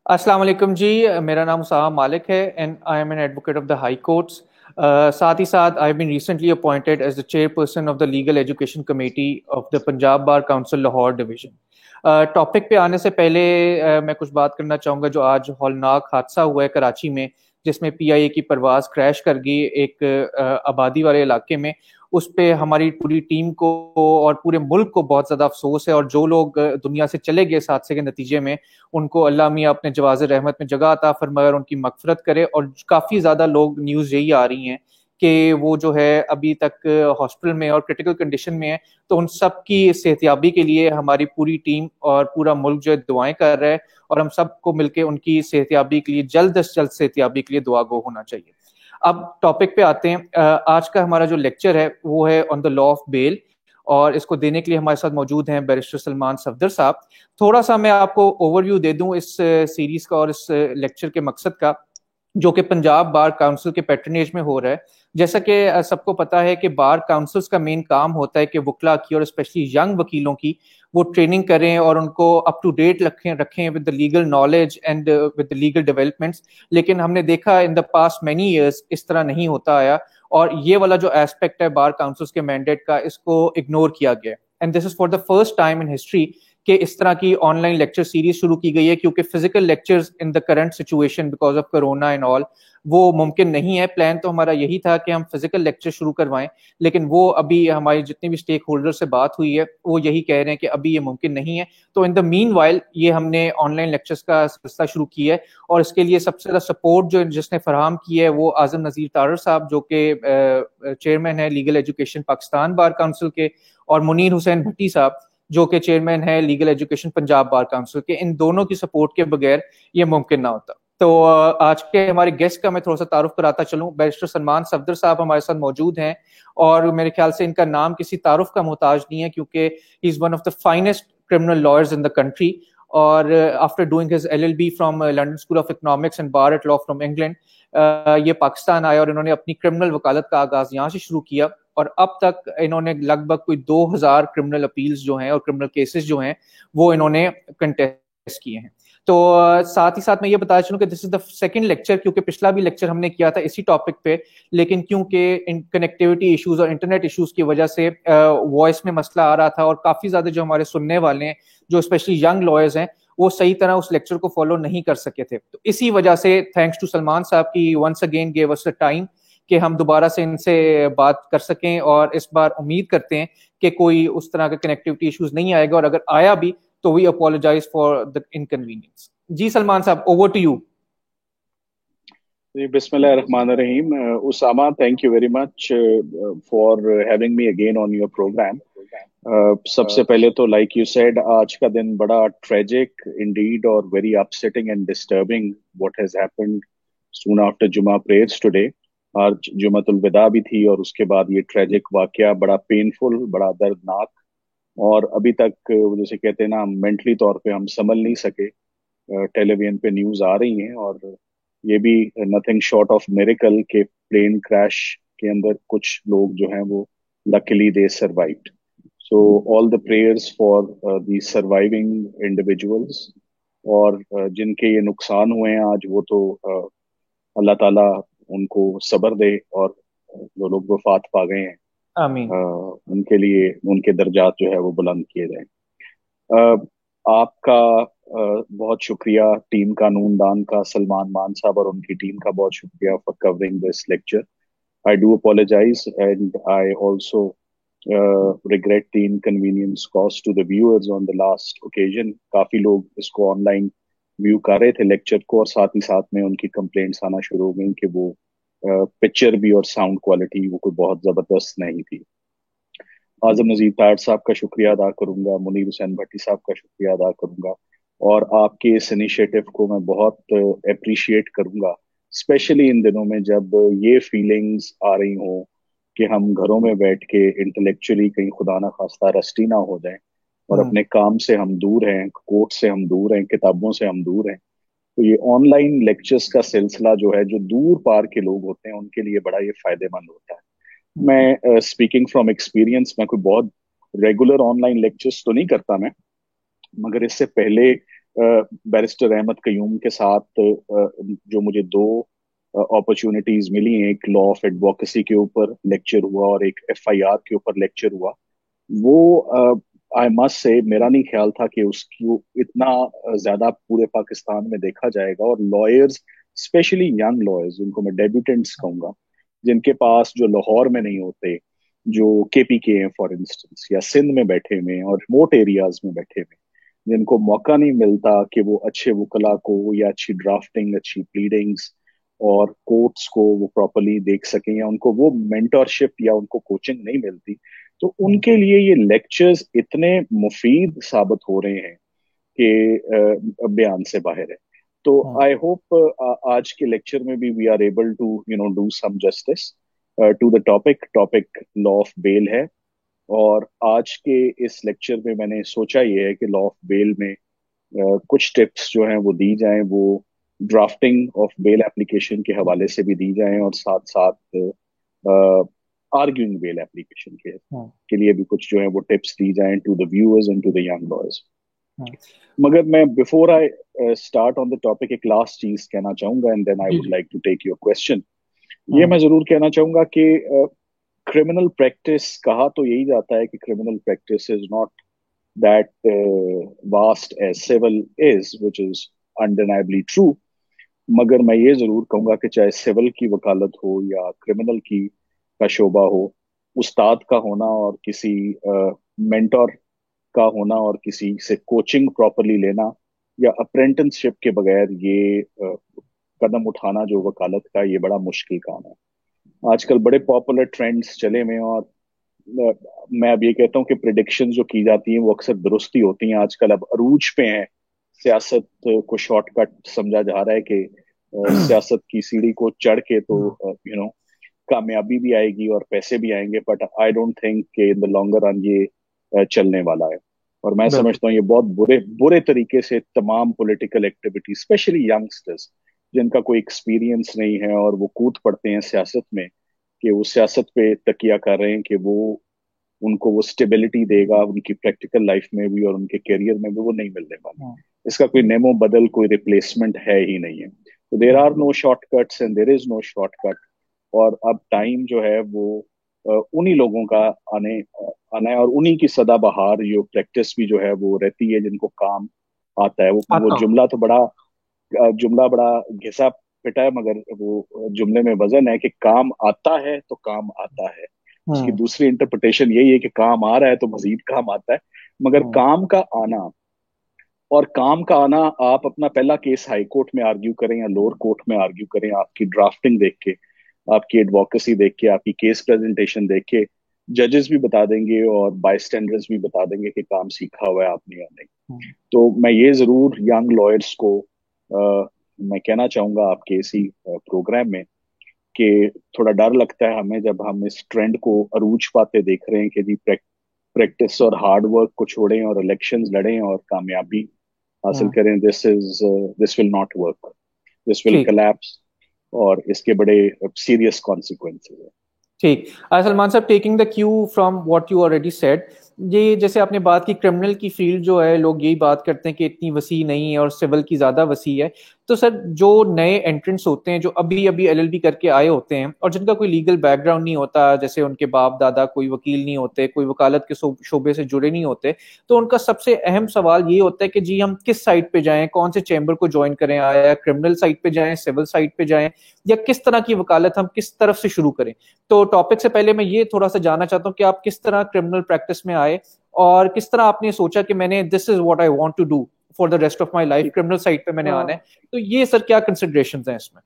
अस्सलाम वालेकुम जी। मेरा नाम उसामा मालिक है and I am an advocate of the high courts. साथ ही साथ I have been recently appointed as the chairperson of the legal education committee of the Punjab Bar Council Lahore Division. Topic पे आने से पहले मैं कुछ बात करना चाहूँगा जो आज हौलनाक हादसा हुआ है कराची में, जिसमें पीआईए की परवाज क्रैश कर गई एक आबादी वाले इलाके में। उस पे हमारी पूरी टीम को और पूरे मुल्क को बहुत ज़्यादा अफसोस है, और जो लोग दुनिया से चले गए इस हादसे के नतीजे में, उनको अल्लाह मियाँ अपने जवाज़ रहमत में जगह अता फरमाए और उनकी मगफरत करे। और काफ़ी ज़्यादा लोग न्यूज़ यही आ रही हैं कि वो जो है अभी तक हॉस्पिटल में और क्रिटिकल कंडीशन में है। तो उन सब की सेहतयाबी के लिए हमारी पूरी टीम और पूरा मुल्क जो है दुआएं कर रहा है, और हम सबको मिलकर उनकी सेहतयाबी के लिए जल्द से जल्द सेहतयाबी के लिए दुआ गो होना चाहिए। अब टॉपिक पे आते हैं। आज का हमारा जो लेक्चर है वो है on the law of bail, और इसको देने के लिए हमारे साथ मौजूद हैं बैरिस्टर सलमान सफदर साहब। थोड़ा सा मैं आपको ओवरव्यू दे दूं इस सीरीज का और इस लेक्चर के मकसद का, जो कि पंजाब बार काउंसिल के पैट्रनेज में हो रहा है। जैसा कि सबको पता है कि बार काउंसिल्स का मेन काम होता है कि वकला की और स्पेशली यंग वकीलों की वो ट्रेनिंग करें और उनको अप टू डेट रखें रखें with the legal knowledge and with the legal developments. लेकिन हमने देखा in the past many years इस तरह नहीं होता आया, और ये वाला जो एस्पेक्ट है बार काउंसिल्स के मैंडेट का, इसको इग्नोर किया गया। And this is for the first time in history कि इस तरह की ऑनलाइन लेक्चर सीरीज शुरू की गई है, क्योंकि physical lectures in the current situation because of corona and all वो मुमकिन नहीं है। प्लान तो हमारा यही था कि हम फिजिकल लेक्चर शुरू करवाएं, लेकिन वो अभी हमारी जितनी भी स्टेक होल्डर से बात हुई है वो यही कह रहे हैं कि अभी ये मुमकिन नहीं है। तो इन द मीन वाइल ये हमने ऑनलाइन लेक्चर्स का सिलसिला शुरू किया है, और इसके लिए सबसे ज्यादा सपोर्ट जो जिसने फराहम की है वो आजम नजीर तारर साहब, जो कि चेयरमैन है legal education Pakistan bar council के, और मुनीर हुसैन भट्टी साहब जो कि चेयरमैन है legal education Punjab Bar council के। इन दोनों की सपोर्ट के बगैर ये मुमकिन ना होता। तो आज के हमारे गेस्ट का मैं थोड़ा सा तारुफ कराता चलूं। बैरिस्टर सलमान सफदर साहब हमारे साथ मौजूद हैं, और मेरे ख्याल से इनका नाम किसी तारुफ का मोहताज नहीं है, क्योंकि he is one of the finest criminal lawyers in the country. और after doing his LLB from London School of Economics and bar at law from England, ये पाकिस्तान आए और इन्होंने अपनी क्रिमिनल वकालत का आगाज यहाँ से शुरू किया। और अब तक इन्होंने लगभग कोई 2000 क्रिमिनल अपील्स जो हैं और क्रिमिनल केसेस जो हैं वो इन्होंने कंटेस्ट किए हैं। तो साथ ही साथ मैं ये बताया चलूं कि this is the second lecture, क्योंकि पिछला भी लेक्चर हमने किया था इसी टॉपिक पे, लेकिन क्योंकि कनेक्टिविटी इश्यूज और इंटरनेट इश्यूज की वजह से वॉइस में मसला आ रहा था, और काफी ज्यादा जो हमारे सुनने वाले हैं जो स्पेशली यंग लॉयर्स हैं वो सही तरह उस लेक्चर को फॉलो नहीं कर सके थे। तो इसी वजह से थैंक्स टू सलमान साहब की once again gave us the time कि हम दोबारा से इनसे बात कर सकें, और इस बार उम्मीद करते हैं कि कोई उस तरह का कनेक्टिविटी इश्यूज नहीं आएगा, और अगर आया भी तो we apologise for the inconvenience. जी सलमान साहब, ओवर टू यू। जी, बिस्मिल्लाह रहमान रहीम। Usama, thank you very much for having me again on your programme. सबसे पहले तो लाइक यू सेड, आज का दिन बड़ा ट्रेजिक इंडीड और very upsetting and disturbing what has happened soon after जुमा प्रेयर्स टुडे। आज जुमातुल विदा भी थी, और उसके बाद ये ट्रेजिक वाकया बड़ा पेनफुल, बड़ा दर्दनाक। और अभी तक जैसे कहते हैं ना, मेंटली तौर पे हम संभल नहीं सके। टेलीविजन पे न्यूज आ रही हैं, और ये भी नथिंग शॉर्ट ऑफ मिरेकल के प्लेन क्रैश के अंदर कुछ लोग जो हैं वो luckily they survived. So all the prayers for the surviving individuals. और जिनके ये नुकसान हुए हैं आज, वो तो अल्लाह ताला उनको सब्र दे, और जो लोग वफात पा गए हैं आमीन। उनके लिए उनके दर्जात जो है वो बुलंद किए जाएं। आपका बहुत शुक्रिया, टीम का, नूनदान का, सलमान मान साहब और उनकी टीम का बहुत शुक्रिया for covering this lecture. I do apologise and I also regret the inconvenience cause to the viewers on the last occasion. काफी लोग इसको ऑनलाइन व्यू कर रहे थे लेक्चर को, और साथ ही साथ में उनकी कंप्लेंट्स आना शुरू हो गई कि वो पिक्चर भी और साउंड क्वालिटी वो कोई बहुत जबरदस्त नहीं थी। आजम नजीर तार साहब का शुक्रिया अदा करूंगा, मुनीर हुसैन भट्टी साहब का शुक्रिया अदा करूंगा, और आपके इस इनिशिएटिव को मैं बहुत अप्रिशिएट करूंगा, स्पेशली इन दिनों में जब ये फीलिंग्स आ रही हो कि हम घरों में बैठ के इंटेलेक्चुअली कहीं खुदा ना खास्ता रस्टी ना हो जाए, और अपने काम से हम दूर हैं, कोर्ट से हम दूर हैं, किताबों से हम दूर हैं। तो ये ऑनलाइन लेक्चर्स का सिलसिला जो है, जो दूर पार के लोग होते हैं उनके लिए बड़ा ये फायदेमंद होता है। मैं स्पीकिंग फ्रॉम एक्सपीरियंस, मैं कोई बहुत रेगुलर ऑनलाइन लेक्चर्स तो नहीं करता मैं, मगर इससे पहले बैरिस्टर अहमद कयूम के साथ जो मुझे दो अपॉर्चुनिटीज मिली हैं, एक लॉ ऑफ एडवोकेसी के ऊपर लेक्चर हुआ और एक एफआईआर के ऊपर लेक्चर हुआ, वो आई मस्ट से मेरा नहीं ख्याल था कि उसकी इतना ज्यादा पूरे पाकिस्तान में देखा जाएगा। और लॉयर्स, स्पेशली यंग लॉयर्स, जिनको मैं डेब्यूटेंट्स कहूंगा, जिनके पास, जो लाहौर में नहीं होते, जो केपीके हैं फॉर इंस्टेंस, या सिंध में बैठे हुए और रिमोट एरियाज में बैठे हुए, जिनको मौका नहीं मिलता कि वो अच्छे वकला को या अच्छी ड्राफ्टिंग, अच्छी प्लीडिंग्स और कोर्ट्स को वो प्रॉपरली देख सकें, या उनको वो मेंटरशिप या उनको कोचिंग नहीं मिलती, तो उनके लिए ये लेक्चर्स इतने मुफीद साबित हो रहे हैं कि बयान से बाहर है। तो आई होप आज के लेक्चर में भी we are able to do some justice to the topic law of bail है। और आज के इस लेक्चर में मैंने सोचा ये है कि लॉ ऑफ बेल में कुछ टिप्स जो हैं वो दी जाएं, वो ड्राफ्टिंग ऑफ बेल एप्लीकेशन के हवाले से भी दी जाएं, और साथ साथ आर्ग्यूइंग बेल एप्लीकेशन के लिए भी कुछ जो है वो टिप्स दी जाएं to the viewers and to the young lawyers. मगर मैं before I start on the topic एक लास्ट चीज कहना चाहूंगा, and then I would like to take your question. ये मैं जरूर कहना चाहूंगा कि क्रिमिनल प्रैक्टिस, कहा तो यही जाता है कि criminal practice is not that vast as civil is, which is undeniably true. मगर मैं ये जरूर कहूंगा कि चाहे सिविल की वकालत हो या क्रिमिनल की का शोबा हो, उस्ताद का होना और किसी मेंटर का होना और किसी से कोचिंग प्रॉपरली लेना या अप्रेंटिसशिप के बगैर ये कदम उठाना जो वकालत का, ये बड़ा मुश्किल काम है। आजकल बड़े पॉपुलर ट्रेंड्स चले हुए हैं, और मैं अब ये कहता हूँ कि प्रिडिक्शंस जो की जाती हैं वो अक्सर दुरुस्ती होती हैं। आजकल अब अरूज पे हैं, सियासत को शॉर्टकट समझा जा रहा है कि सियासत की सीढ़ी को चढ़ के तो कामयाबी भी आएगी और पैसे भी आएंगे, बट आई डोंट थिंक कि इन द लॉन्गर रन ये चलने वाला है। और मैं समझता हूँ ये बहुत बुरे बुरे तरीके से तमाम पॉलिटिकल एक्टिविटी, स्पेशली यंगस्टर्स जिनका कोई एक्सपीरियंस नहीं है और वो कूद पड़ते हैं सियासत में, कि वो सियासत पे तकिया कर रहे हैं कि वो उनको वो स्टेबिलिटी देगा उनकी प्रैक्टिकल लाइफ में भी और उनके करियर में भी, वो नहीं मिलने वाला। इसका कोई नेमो बदल, कोई रिप्लेसमेंट है ही नहीं है। तो there are no shortcuts and there is no shortcut. और अब टाइम जो है वो उन्हीं लोगों का आने आना है, और उन्हीं की सदाबहार जो प्रैक्टिस भी जो है वो रहती है, जिनको काम आता है। वो जुमला बड़ा घिसा पिटा है, मगर वो जुमले में वजन है कि काम आता है तो काम आता है। उसकी दूसरी इंटरप्रिटेशन यही है कि काम आ रहा है तो मजीद काम आता है। मगर काम का आना, और काम का आना, आप अपना पहला केस हाई कोर्ट में आर्ग्यू करें या लोअर कोर्ट में आर्ग्यू करें, आपकी ड्राफ्टिंग देख के, आपकी एडवोकेसी देख के, आपकी केस प्रेजेंटेशन देख के जजेस भी बता देंगे और बायस्टैंडर्स भी बता देंगे कि काम सीखा हुआ है आपने या नहीं। तो मैं ये जरूर यंग लॉयर्स को मैं कहना चाहूंगा आपके इसी प्रोग्राम में कि थोड़ा डर लगता है हमें जब हम इस ट्रेंड को अरूज पाते देख रहे हैं कि जी प्रैक्टिस और हार्ड वर्क को छोड़ें और इलेक्शंस लड़ें और कामयाबी हासिल करें। This will not work, this will collapse, और इसके बड़े सीरियस कॉन्सिक्वेंसेस है। ठीक। सलमान साहब, taking the Q from what you already said, ये जैसे आपने बात की क्रिमिनल की फील्ड जो है, लोग यही बात करते हैं कि इतनी वसी नहीं है और सिविल की ज्यादा वसी है। तो सर, जो नए एंट्रेंट्स होते हैं, जो अभी अभी एलएलबी करके आए होते हैं और जिनका कोई लीगल बैकग्राउंड नहीं होता, जैसे उनके बाप दादा कोई वकील नहीं होते, कोई वकालत के शोबे से जुड़े नहीं होते, तो उनका सबसे अहम सवाल ये होता है कि जी हम किस साइड पे जाएं, कौन से चैम्बर को ज्वाइन करें, आया क्रिमिनल साइड पे जाएं, सिविल साइड पे जाएं, या किस तरह की वकालत हम किस तरफ से शुरू करें। तो टॉपिक से पहले मैं ये थोड़ा सा जानना चाहता हूँ कि आप किस तरह क्रिमिनल प्रैक्टिस में आए और किस तरह आपने सोचा कि मैंने this is what I want to do for the rest of my life, criminal side पे मैंने आना है। तो ये सर क्या कंसिडरेशंस हैं इसमें?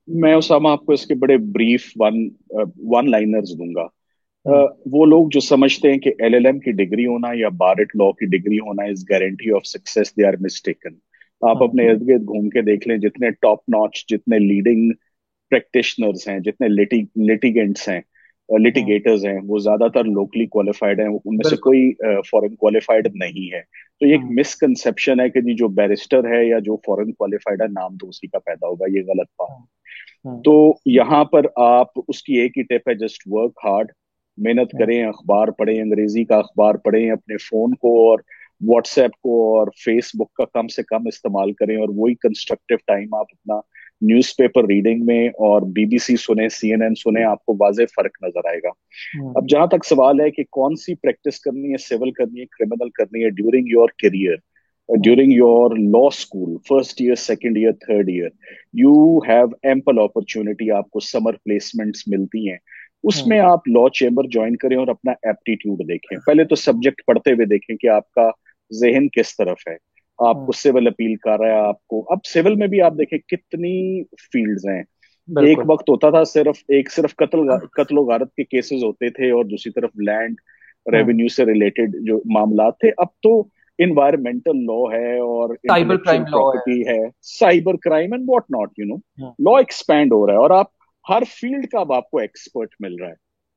मैं उसामा आपको इसके बड़े ब्रीफ वन लाइनर्स दूंगा। वो लोग जो समझते हैं कि एलएलएम की डिग्री होना या बार एट लॉ की डिग्री होना is guarantee of success, they are mistaken. आप अपने इर्द गिर्द घूम के देख लें, जितने टॉप नॉच, जितने लीडिंग प्रैक्टिशनर्स हैं, जितने लिटिगेंट्स हैं, लिटिगेटर्स हैं, वो ज्यादातर लोकली क्वालिफाइड हैं, उनमें से कोई फॉरेन क्वालिफाइड नहीं है। तो ये एक मिसकंसेप्शन है कि जी जो बैरिस्टर है या जो फॉरेन क्वालिफाइड है, नाम तो उसी का पैदा होगा, ये गलत बात। तो यहाँ पर आप, उसकी एक ही टिप है, जस्ट वर्क हार्ड, मेहनत करें, अखबार पढ़ें, अंग्रेजी का अखबार पढ़ें, अपने फोन को और व्हाट्सएप को और फेसबुक का कम से कम इस्तेमाल करें, और वही कंस्ट्रक्टिव टाइम आप अपना न्यूज़पेपर रीडिंग में और बीबीसी सुने, सीएनएन सुने, आपको वाज़ेह फर्क नजर आएगा। अब जहां तक सवाल है कि कौन सी प्रैक्टिस करनी है, सिविल करनी है, क्रिमिनल करनी है during your career, during your law school, first year, second year, third year, you have ample opportunity, आपको समर प्लेसमेंट्स मिलती हैं। उसमें आप लॉ चेंबर ज्वाइन करें और अपना एप्टीट्यूड देखें। पहले तो सब्जेक्ट पढ़ते हुए देखें कि आपका जहन किस तरफ है। आपको सिविल अपील कर रहा है, आपको अब सिविल में भी आप देखें कितनी फील्ड्स हैं। एक बिल्कुल। वक्त होता था सिर्फ कत्ल गारत के केसेस होते थे, और दूसरी तरफ लैंड रेवेन्यू से रिलेटेड जो मामला थे। अब तो इन्वायरमेंटल लॉ है और साइबर इंटेलेक्चुअल क्राइम लॉ है। प्रॉपर्टी है, cyber crime and what not, hmm. Law expand हो रहा है, और आप हर फील्ड का अब आपको एक्सपर्ट मिल रहा है।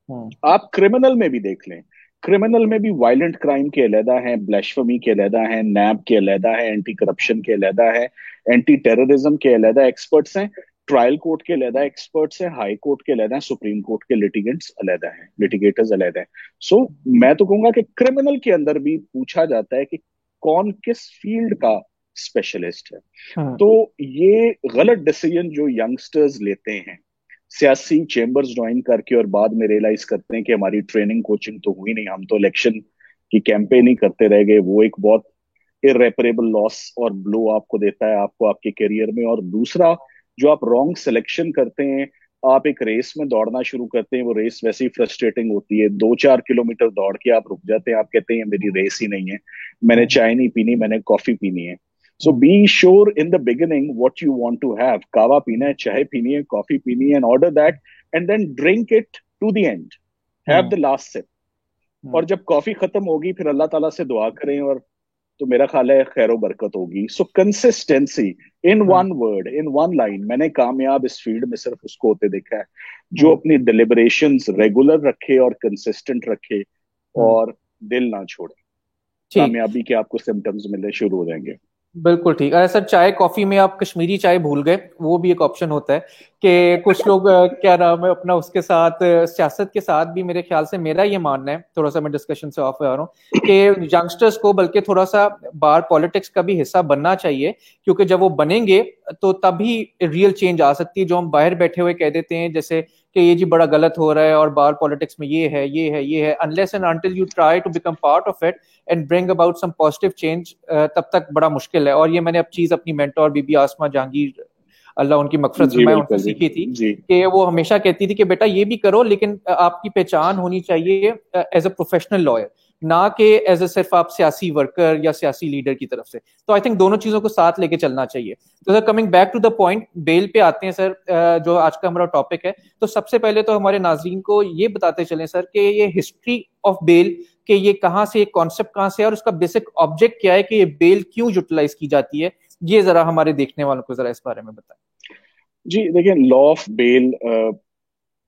हम्म। आप क्रिमिनल में भी देख लें, क्रिमिनल में भी वायलेंट क्राइम के अलहदा हैं, ब्लैस्फेमी के अलहदा हैं, नैब के अलहदा है, एंटी करप्शन के अलहदा है, एंटी टेररिज्म के अलहदा एक्सपर्ट्स हैं, ट्रायल कोर्ट के अलहदा एक्सपर्ट्स हैं, हाई कोर्ट के अलहदा हैं, सुप्रीम कोर्ट के लिटिगेंट्स अलहदा हैं, लिटिगेटर्स अलहदा हैं। सो मैं तो कहूंगा कि क्रिमिनल के अंदर भी पूछा जाता है कि कौन किस फील्ड का स्पेशलिस्ट है। हम्म। तो ये गलत डिसीजन जो यंगस्टर्स लेते हैं, सियासी चेंबर्स ज्वाइन करके, और बाद में रियलाइज करते हैं कि हमारी ट्रेनिंग कोचिंग तो हुई नहीं, हम तो इलेक्शन की कैंपेन ही करते रह गए, वो एक बहुत इरेपरेबल लॉस और ब्लो आपको देता है, आपको आपके करियर में। और दूसरा, जो आप रॉन्ग सिलेक्शन करते हैं, आप एक रेस में दौड़ना शुरू करते हैं, वो रेस वैसे ही फ्रस्ट्रेटिंग होती है, 2-4 किलोमीटर दौड़ के आप रुक जाते हैं, आप कहते हैं ये मेरी रेस ही नहीं है, मैंने हम्म। चाय नहीं पीनी, मैंने कॉफी पीनी है। So hmm. Be sure in the beginning what you want to have, कावा पीना है, चाय पीनी है, कॉफी पीनी है, and order that, and then drink it to the end, have the hmm. Last sip. और हम्म। जब कॉफी खत्म होगी, फिर अल्लाह ताला से दुआ करें, और तो मेरा ख्याल है खैर बरकत होगी। सो consistency, in hmm. One word, in one line, मैंने कामयाब इस फील्ड में सिर्फ उसको होते देखा है जो हम्म। अपनी डिलिबरेशंस रेगुलर रखे और कंसिस्टेंट रखे, हम्म। और दिल ना छोड़े। ठीक। कामयाबी के आपको सिम्टम्स मिलने शुरू हो जाएंगे। बिल्कुल ठीक। अरे सर, चाय कॉफी में आप कश्मीरी चाय भूल गए, वो भी एक ऑप्शन होता है कि कुछ लोग क्या नाम है अपना, उसके साथ सियासत के साथ भी मेरे ख्याल से, मेरा ये मानना है, थोड़ा सा मैं डिस्कशन से ऑफ आ रहा हूँ, कि यंगस्टर्स को बल्कि थोड़ा सा बाहर पॉलिटिक्स का भी हिस्सा बनना चाहिए, क्योंकि जब वो बनेंगे तो तभी रियल चेंज आ सकती है। जो हम बाहर बैठे हुए कह देते हैं जैसे कि ये जी बड़ा गलत हो रहा है और बाहर पॉलिटिक्स में ये है, ये है, ये है, unless and until you try to become part of it and bring about some positive change, तब तक बड़ा मुश्किल है। और ये मैंने अब चीज अपनी मेंटोर बीबी आसमा जहांगीर, अल्लाह उनकी मगफरत जी फरमाए, उनसे बिल्कुल जी। सीखी थी, जी कि वो हमेशा कहती थी कि बेटा ये भी करो, लेकिन आपकी पहचान होनी चाहिए एज अ प्रोफेशनल लॉयर, ना कि एज ए सिर्फ आप सियासी वर्कर या सियासी लीडर की तरफ से। तो आई थिंक दोनों चीजों को साथ लेके चलना चाहिए। तो sir, coming back to the point, bail पे आते हैं सर, जो आज का हमारा टॉपिक है। तो सबसे पहले तो हमारे नाजरीन को ये बताते चलें सर कि ये हिस्ट्री ऑफ बेल, कि ये कहाँ से, कॉन्सेप्ट कहाँ से है, और उसका बेसिक ऑब्जेक्ट क्या है, कि ये बेल क्यों यूटिलाइज की जाती है, ये जरा हमारे देखने वालों को जरा इस बारे में बताएं। जी, देखिए लॉ ऑफ बेल,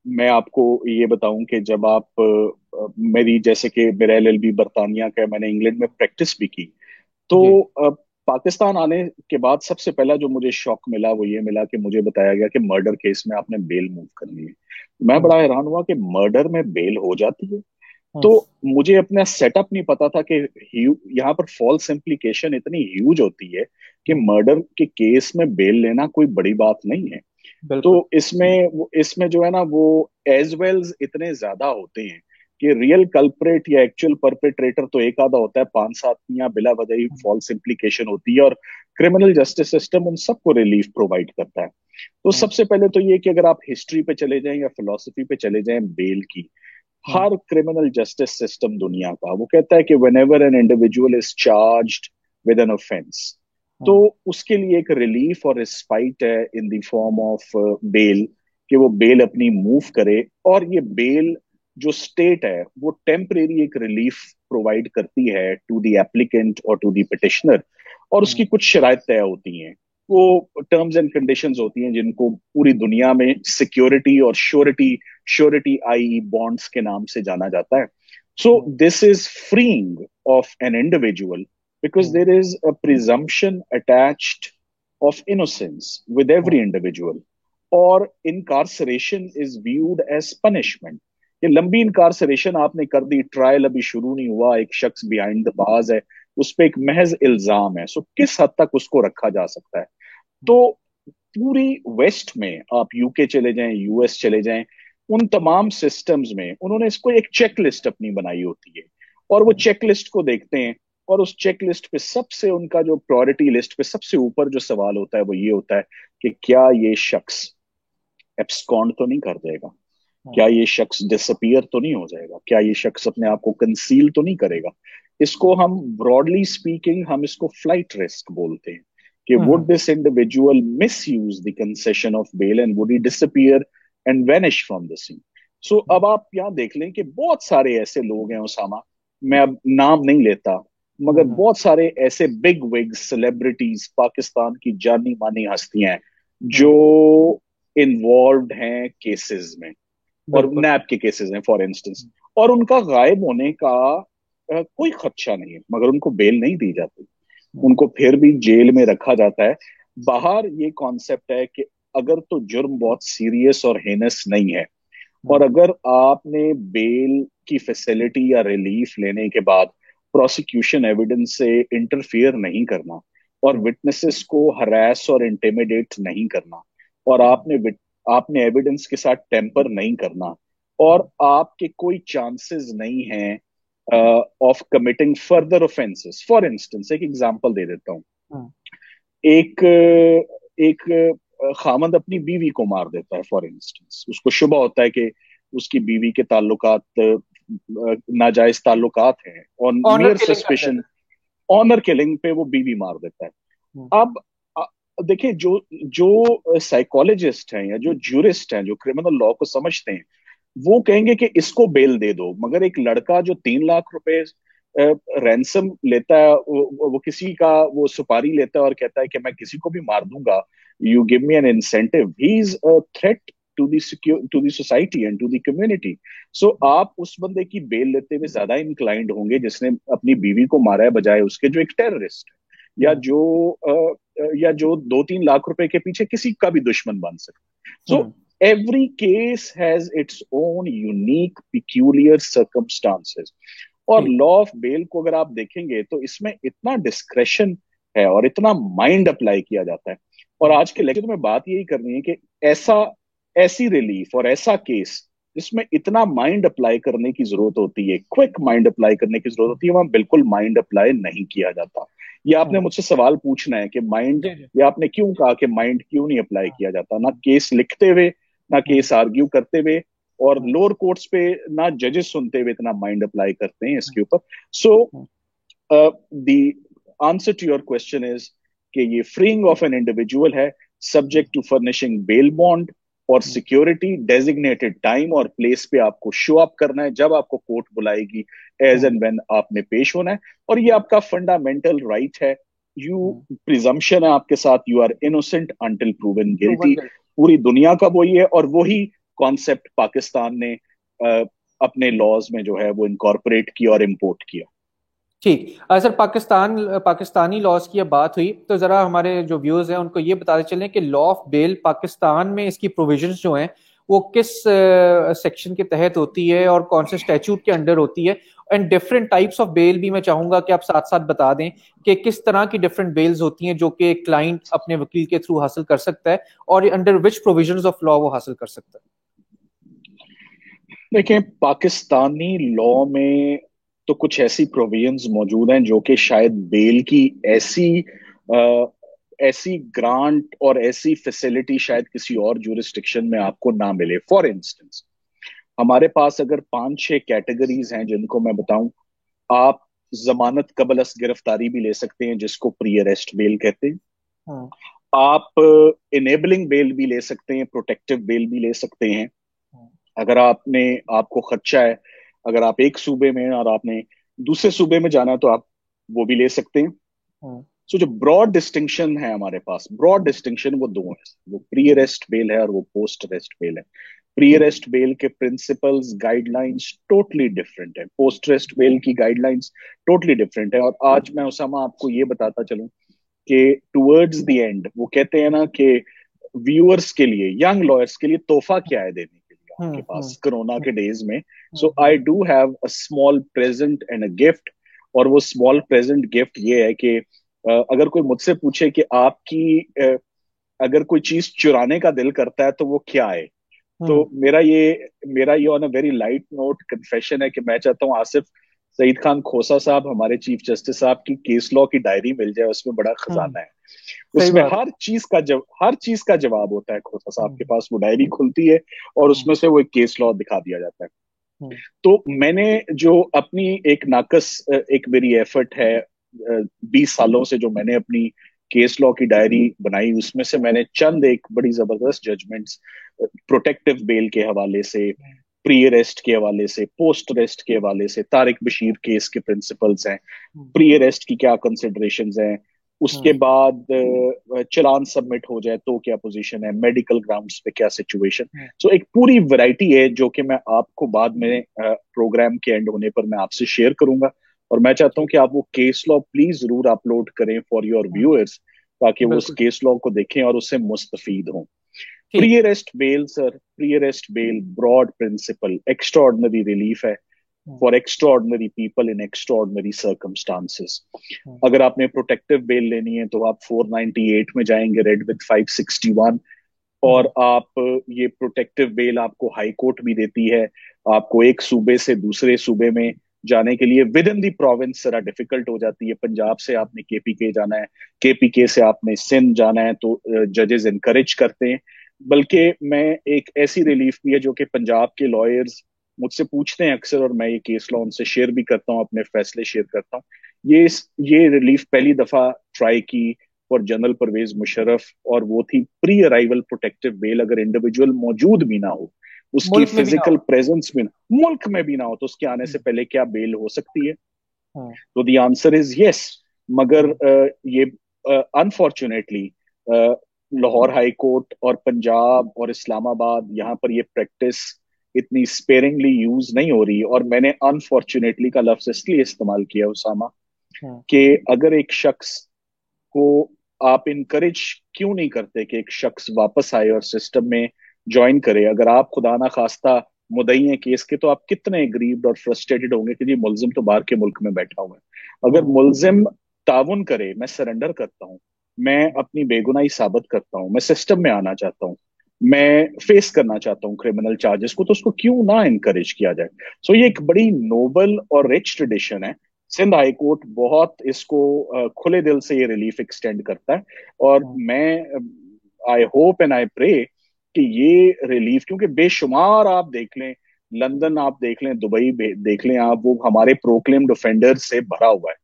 मैं आपको ये बताऊं कि जब आप मेरी, जैसे कि मेरा एलएलबी बरतानिया का है, मैंने इंग्लैंड में प्रैक्टिस भी की, तो जी। पाकिस्तान आने के बाद सबसे पहला जो मुझे शौक मिला वो ये मिला कि मुझे बताया गया कि मर्डर केस में आपने बेल मूव करनी है। मैं हम्म। बड़ा हैरान हुआ कि मर्डर में बेल हो जाती है। हम्म। तो मुझे अपना सेटअप नहीं पता था कि यहाँ पर फॉल्स इम्प्लीकेशन इतनी ह्यूज होती है कि हम्म। मर्डर के केस में बेल लेना कोई बड़ी बात नहीं है। तो बिल्कुल। इसमें जो है ना, वो एज वेल्स इतने ज्यादा होते हैं कि रियल कल्प्रेट या एक्चुअल परपेट्रेटर तो एक आधा होता है, 5-7 या बिला वजह ही हम्म। फॉल्स इम्प्लीकेशन होती है, और क्रिमिनल जस्टिस सिस्टम उन सबको रिलीफ प्रोवाइड करता है। तो हम्म। सबसे पहले तो ये कि अगर आप हिस्ट्री पे चले जाएं या फिलोसफी पे चले जाएं बेल की, हम्म। हर क्रिमिनल जस्टिस सिस्टम दुनिया का वो कहता है कि whenever an individual is charged with an offence, तो हम्म। उसके लिए एक रिलीफ और रिस्पाइट है in the form of bail, कि वो बेल अपनी मूव करे। और ये बेल जो स्टेट है वो टेम्परेरी एक रिलीफ प्रोवाइड करती है टू द एप्लीकेंट और टू द पिटिशनर, और हम्म। उसकी कुछ शराइत तय होती हैं। वो टर्म्स एंड कंडीशंस होती हैं जिनको पूरी दुनिया में सिक्योरिटी और श्योरिटी, श्योरिटी आई बॉन्ड्स के नाम से जाना जाता है। So hmm. This is freeing of an individual because hmm. there is a presumption attached of innocence with every hmm. individual, और incarceration is viewed as punishment। ये लंबी इनकारसरेशन आपने कर दी, ट्रायल अभी शुरू नहीं हुआ, एक शख्स बिहाइंड द बार्स है, उस पर एक महज इल्जाम है, सो किस हद तक उसको रखा जा सकता है? तो पूरी वेस्ट में, आप यूके चले जाएं, यूएस चले जाएं, उन तमाम सिस्टम्स में उन्होंने इसको एक चेक लिस्ट अपनी बनाई होती है, और वो चेक लिस्ट को देखते हैं, और उस चेक लिस्ट पे सबसे उनका जो प्रायोरिटी लिस्ट पे सबसे ऊपर जो सवाल होता है वो ये होता है कि क्या ये शख्स एब्सकॉन्ड तो नहीं कर देगा, क्या ये शख्स डिसअपियर तो नहीं हो जाएगा, क्या ये शख्स अपने आप को कंसील तो नहीं करेगा। इसको हम ब्रॉडली स्पीकिंग हम इसको फ्लाइट रिस्क बोलते हैं, कि would this individual misuse the concession of bail and would he disappear and vanish from the scene. So अब आप यहाँ देख लें कि बहुत सारे ऐसे लोग हैं उसामा, मैं अब नाम नहीं लेता, मगर बहुत सारे ऐसे बिग विग सेलिब्रिटीज, पाकिस्तान की जानी मानी हस्तियां हैं जो इन्वॉल्व हैं केसेस में, और नैब के केसेस हैं फॉर इंस्टेंस, और उनका गायब होने का कोई खदशा नहीं है, मगर उनको बेल नहीं दी जाती, उनको फिर भी जेल में रखा जाता है। बाहर ये कॉन्सेप्ट है कि अगर तो जुर्म बहुत सीरियस और हेनस नहीं है, और अगर आपने बेल की फैसिलिटी या रिलीफ लेने के बाद प्रोसिक्यूशन एविडेंस से इंटरफियर नहीं करना, और विटनेसेस को हरास और इंटिमिडेट नहीं करना, और आपने एविडेंस के साथ टेम्पर नहीं करना, और आपके कोई चांसेस नहीं हैं of committing further offences. For instance एक एग्जांपल दे देता हूँ, एक एक खामद अपनी बीवी को मार देता है फॉर इंस्टेंस, उसको शुबा होता है कि उसकी बीवी के ताल्लुकात नाजायज ताल्लुकात हैं, और मियर सस्पिशन ऑनर किलिंग पे वो बीवी मार देता है। अब देखिए, जो जो साइकोलॉजिस्ट हैं या जो ज्यूरिस्ट हैं, जो क्रिमिनल लॉ को समझते हैं, वो कहेंगे कि इसको बेल दे दो, मगर एक लड़का जो 3 लाख रुपए रैंसम लेता है, वो किसी का वो सुपारी लेता है और कहता है कि मैं किसी को भी मार दूंगा, you give me an incentive, he is a threat to the society and to the community. So आप उस बंदे की बेल लेते हुए ज्यादा इंक्लाइंड होंगे जिसने अपनी बीवी को मारा है, बजाय उसके जो एक टेररिस्ट है, या जो 2-3 लाख रुपए के पीछे किसी का भी दुश्मन बन सकता है। सो every case has its own unique peculiar circumstances, और लॉ ऑफ बेल को अगर आप देखेंगे तो इसमें इतना डिस्क्रेशन है और इतना माइंड अप्लाई किया जाता है। और आज के लेक्चर में बात यही करनी है कि ऐसी रिलीफ और ऐसा केस जिसमें इतना माइंड अप्लाई करने की जरूरत होती है, क्विक माइंड अप्लाई करने की जरूरत होती है, वहां बिल्कुल माइंड अप्लाई नहीं किया जाता। ये आपने मुझसे सवाल पूछना है कि माइंड, या आपने क्यों कहा कि माइंड क्यों नहीं अप्लाई किया जाता, ना केस लिखते हुए, ना केस आर्ग्यू करते हुए, और लोअर कोर्ट्स पे ना जजेस सुनते हुए इतना माइंड अप्लाई करते हैं इसके ऊपर। So the answer to your question is कि ये फ्रीइंग ऑफ एन इंडिविजुअल है, subject to furnishing bail bond और सिक्योरिटी, डेजिग्नेटेड टाइम और प्लेस पे आपको शो अप करना है जब आपको कोर्ट बुलाएगी, एज एंड व्हेन आपने पेश होना है, और ये आपका फंडामेंटल राइट है। यू प्रिजम्पशन है आपके साथ, you are innocent until proven guilty. पूरी दुनिया का वही है, और वही कॉन्सेप्ट पाकिस्तान ने अपने लॉज में जो है वो इनकॉर्पोरेट किया और इम्पोर्ट किया। ठीक, सर पाकिस्तानी लॉज की अब बात हुई, तो जरा हमारे जो व्यूअर्स हैं उनको ये बताते चलें कि लॉ ऑफ बेल पाकिस्तान में इसकी प्रोविजंस जो हैं वो किस सेक्शन के तहत होती है और कौन से स्टैट्यूट के अंडर होती है, and different types of bail भी मैं चाहूंगा कि आप साथ साथ बता दें कि किस तरह की डिफरेंट बेल्स होती हैं जो कि क्लाइंट अपने वकील के थ्रू हासिल कर सकता है, और under which provisions of law वो हासिल कर सकता है। देखिए, पाकिस्तानी लॉ में तो कुछ ऐसी प्रोविजंस मौजूद हैं जो कि शायद बेल की ऐसी ग्रांट और ऐसी फैसिलिटी शायद किसी और जुरिस्डिक्शन में आपको ना मिले। फॉर इंस्टेंस, हमारे पास अगर 5-6 कैटेगरीज हैं जिनको मैं बताऊं, आप जमानत कबल अस गिरफ्तारी भी ले सकते हैं जिसको प्री अरेस्ट बेल कहते हैं, आप इनेबलिंग बेल भी ले सकते हैं, प्रोटेक्टिव बेल भी ले सकते हैं। अगर आपको खदशा है, अगर आप एक सूबे में और आपने दूसरे सूबे में जाना है तो आप वो भी ले सकते हैं। सो जो ब्रॉड डिस्टिंक्शन है हमारे पास, ब्रॉड डिस्टिंक्शन वो दो है, वो प्री अरेस्ट बेल है और वो पोस्ट अरेस्ट बेल है। प्री अरेस्ट बेल के प्रिंसिपल्स, गाइडलाइंस टोटली डिफरेंट है, पोस्ट अरेस्ट बेल की गाइडलाइंस टोटली डिफरेंट है। और आज मैं उसामा आपको ये बताता चलूं कि टुवर्ड्स द एंड वो कहते हैं ना कि व्यूअर्स के लिए, यंग लॉयर्स के लिए तोहफा क्या है देने के लिए आपके पास कोरोना के डेज में। So I do have a small present and a gift, और वो स्मॉल प्रेजेंट गिफ्ट ये है कि अगर कोई मुझसे पूछे कि आपकी अगर कोई चीज चुराने का दिल करता है तो वो क्या है, तो हम्म। मेरा ये on a very light note confession है कि मैं चाहता हूँ आसिफ सईद खान खोसा साहब, हमारे चीफ जस्टिस साहब की केस लॉ की डायरी मिल जाए, उसमें बड़ा हम्म। खजाना है। सही उसमें बात। हर चीज का जवाब होता है। खोसा साहब के हम्म। पास वो डायरी खुलती है और हम्म। उसमें से वो एक केस लॉ दिखा दिया जाता है। हम्म। तो मैंने जो अपनी एक नाकस एक मेरी एफर्ट है 20 सालों से, जो मैंने अपनी केस लॉ की डायरी बनाई, उसमें से मैंने चंद एक बड़ी जबरदस्त जजमेंट्स प्रोटेक्टिव बेल के हवाले से, प्री अरेस्ट के हवाले से, पोस्ट अरेस्ट के हवाले से, तारिक बशीर केस के प्रिंसिपल्स हैं, हम्म। प्री अरेस्ट की क्या कंसिडरेशंस हैं, उसके हम्म। बाद चालान सबमिट हो जाए तो क्या पोजीशन है, मेडिकल ग्राउंड्स पे क्या सिचुएशन। हम्म। सो एक पूरी वैरायटी है जो कि मैं आपको बाद में प्रोग्राम के एंड होने पर मैं आपसे शेयर करूंगा। और मैं चाहता हूं ठीक। कि आप वो केस लॉ प्लीज जरूर अपलोड करें फॉर योर हम्म। व्यूअर्स, ताकि वो उस बिल्कुल। केस लॉ को देखें और उससे मुस्तफीद हों। प्री ठीक। Arrest bail sir, pre arrest bail broad principle extraordinary relief है hmm. For extraordinary people in extraordinary circumstances. Hmm. अगर आपने प्रोटेक्टिव बेल लेनी है तो आप 498 में जाएंगे, रेड विद 561, हम्म। और आप ये प्रोटेक्टिव बेल आपको हाई कोर्ट भी देती है। आपको एक सूबे से दूसरे सूबे में जाने के लिए विद इन दी प्रोविंस जरा डिफिकल्ट हो जाती है। पंजाब से आपने केपीके जाना है, केपीके से आपने सिंध जाना है, तो जजेस इनकरेज करते हैं। बल्कि मैं एक ऐसी रिलीफ भी है जो कि पंजाब के लॉयर्स मुझसे पूछते हैं अक्सर, और मैं ये केस लॉ उनसे शेयर भी करता हूँ, अपने फैसले शेयर करता हूँ। ये रिलीफ पहली दफा ट्राई की फॉर जनरल परवेज मुशर्रफ, और वो थी प्री अराइवल प्रोटेक्टिव बेल। अगर इंडिविजुअल मौजूद भी ना हो, उसकी मुल्क में भी ना फिजिकल हो। प्रेजेंस भी ना, मुल्क में भी ना हो, तो उसके आने से हम्म। पहले क्या बेल हो सकती है? हम्म। तो द आंसर इज यस। मगर हम्म। ये अनफॉर्चुनेटली लाहौर हाई कोर्ट और पंजाब और इस्लामाबाद, यहाँ पर ये प्रैक्टिस इतनी स्पेरिंगली यूज नहीं हो रही। और मैंने अनफॉर्चुनेटली का लफ्ज इसलिए इस्तेमाल किया उसामा, हम्म। कि अगर एक शख्स को आप इनकरेज क्यों नहीं करते कि एक शख्स वापस आए और सिस्टम में ज्वाइन करे? अगर आप खुदा ना खास्ता मुद्दई हैं केस के, तो आप कितने ग्रीव्ड और फ्रस्ट्रेटेड होंगे कि जी मुलजिम तो बाहर के मुल्क में बैठा हुआ है। अगर हम्म। मुलजिम ताउन करे, मैं सरेंडर करता हूँ, मैं अपनी बेगुनाही साबित करता हूँ, मैं सिस्टम में आना चाहता हूँ, मैं फेस करना चाहता हूँ क्रिमिनल चार्जेस को, तो उसको क्यों ना इनकरेज किया जाए? सो ये एक बड़ी नोबल और रिच ट्रेडिशन है। सिंध हाई कोर्ट बहुत इसको खुले दिल से ये रिलीफ एक्सटेंड करता है। और हम्म। मैं I hope and I pray कि ये रिलीफ, क्योंकि बेशुमार आप देख लें, लंदन आप देख लें, दुबई देख लें आप, वो हमारे प्रोक्लेम्ड ऑफेंडर से भरा हुआ है।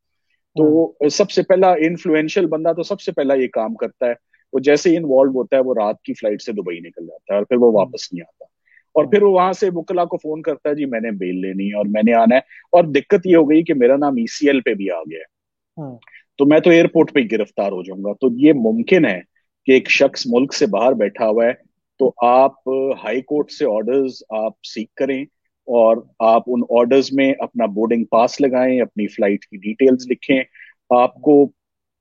हम्म। तो सबसे पहला इन्फ्लुएंशियल बंदा तो सबसे पहला ये काम करता है, वो जैसे ही इन्वॉल्व होता है वो रात की फ्लाइट से दुबई निकल जाता है और फिर वो हम्म। वापस नहीं आता। और हम्म। फिर वो वहां से वकला को फोन करता है, जी मैंने बेल लेनी है और मैंने आना है। और दिक्कत ये हो गई कि मेरा नाम ईसीएल पे भी आ गया है, हम्म। तो मैं तो एयरपोर्ट पे गिरफ्तार हो जाऊंगा। तो ये मुमकिन है कि एक शख्स मुल्क से बाहर बैठा हुआ है, तो आप हाई कोर्ट से ऑर्डर्स आप सीख करें, और आप उन ऑर्डर्स में अपना बोर्डिंग पास लगाएं, अपनी फ्लाइट की डिटेल्स लिखें। आपको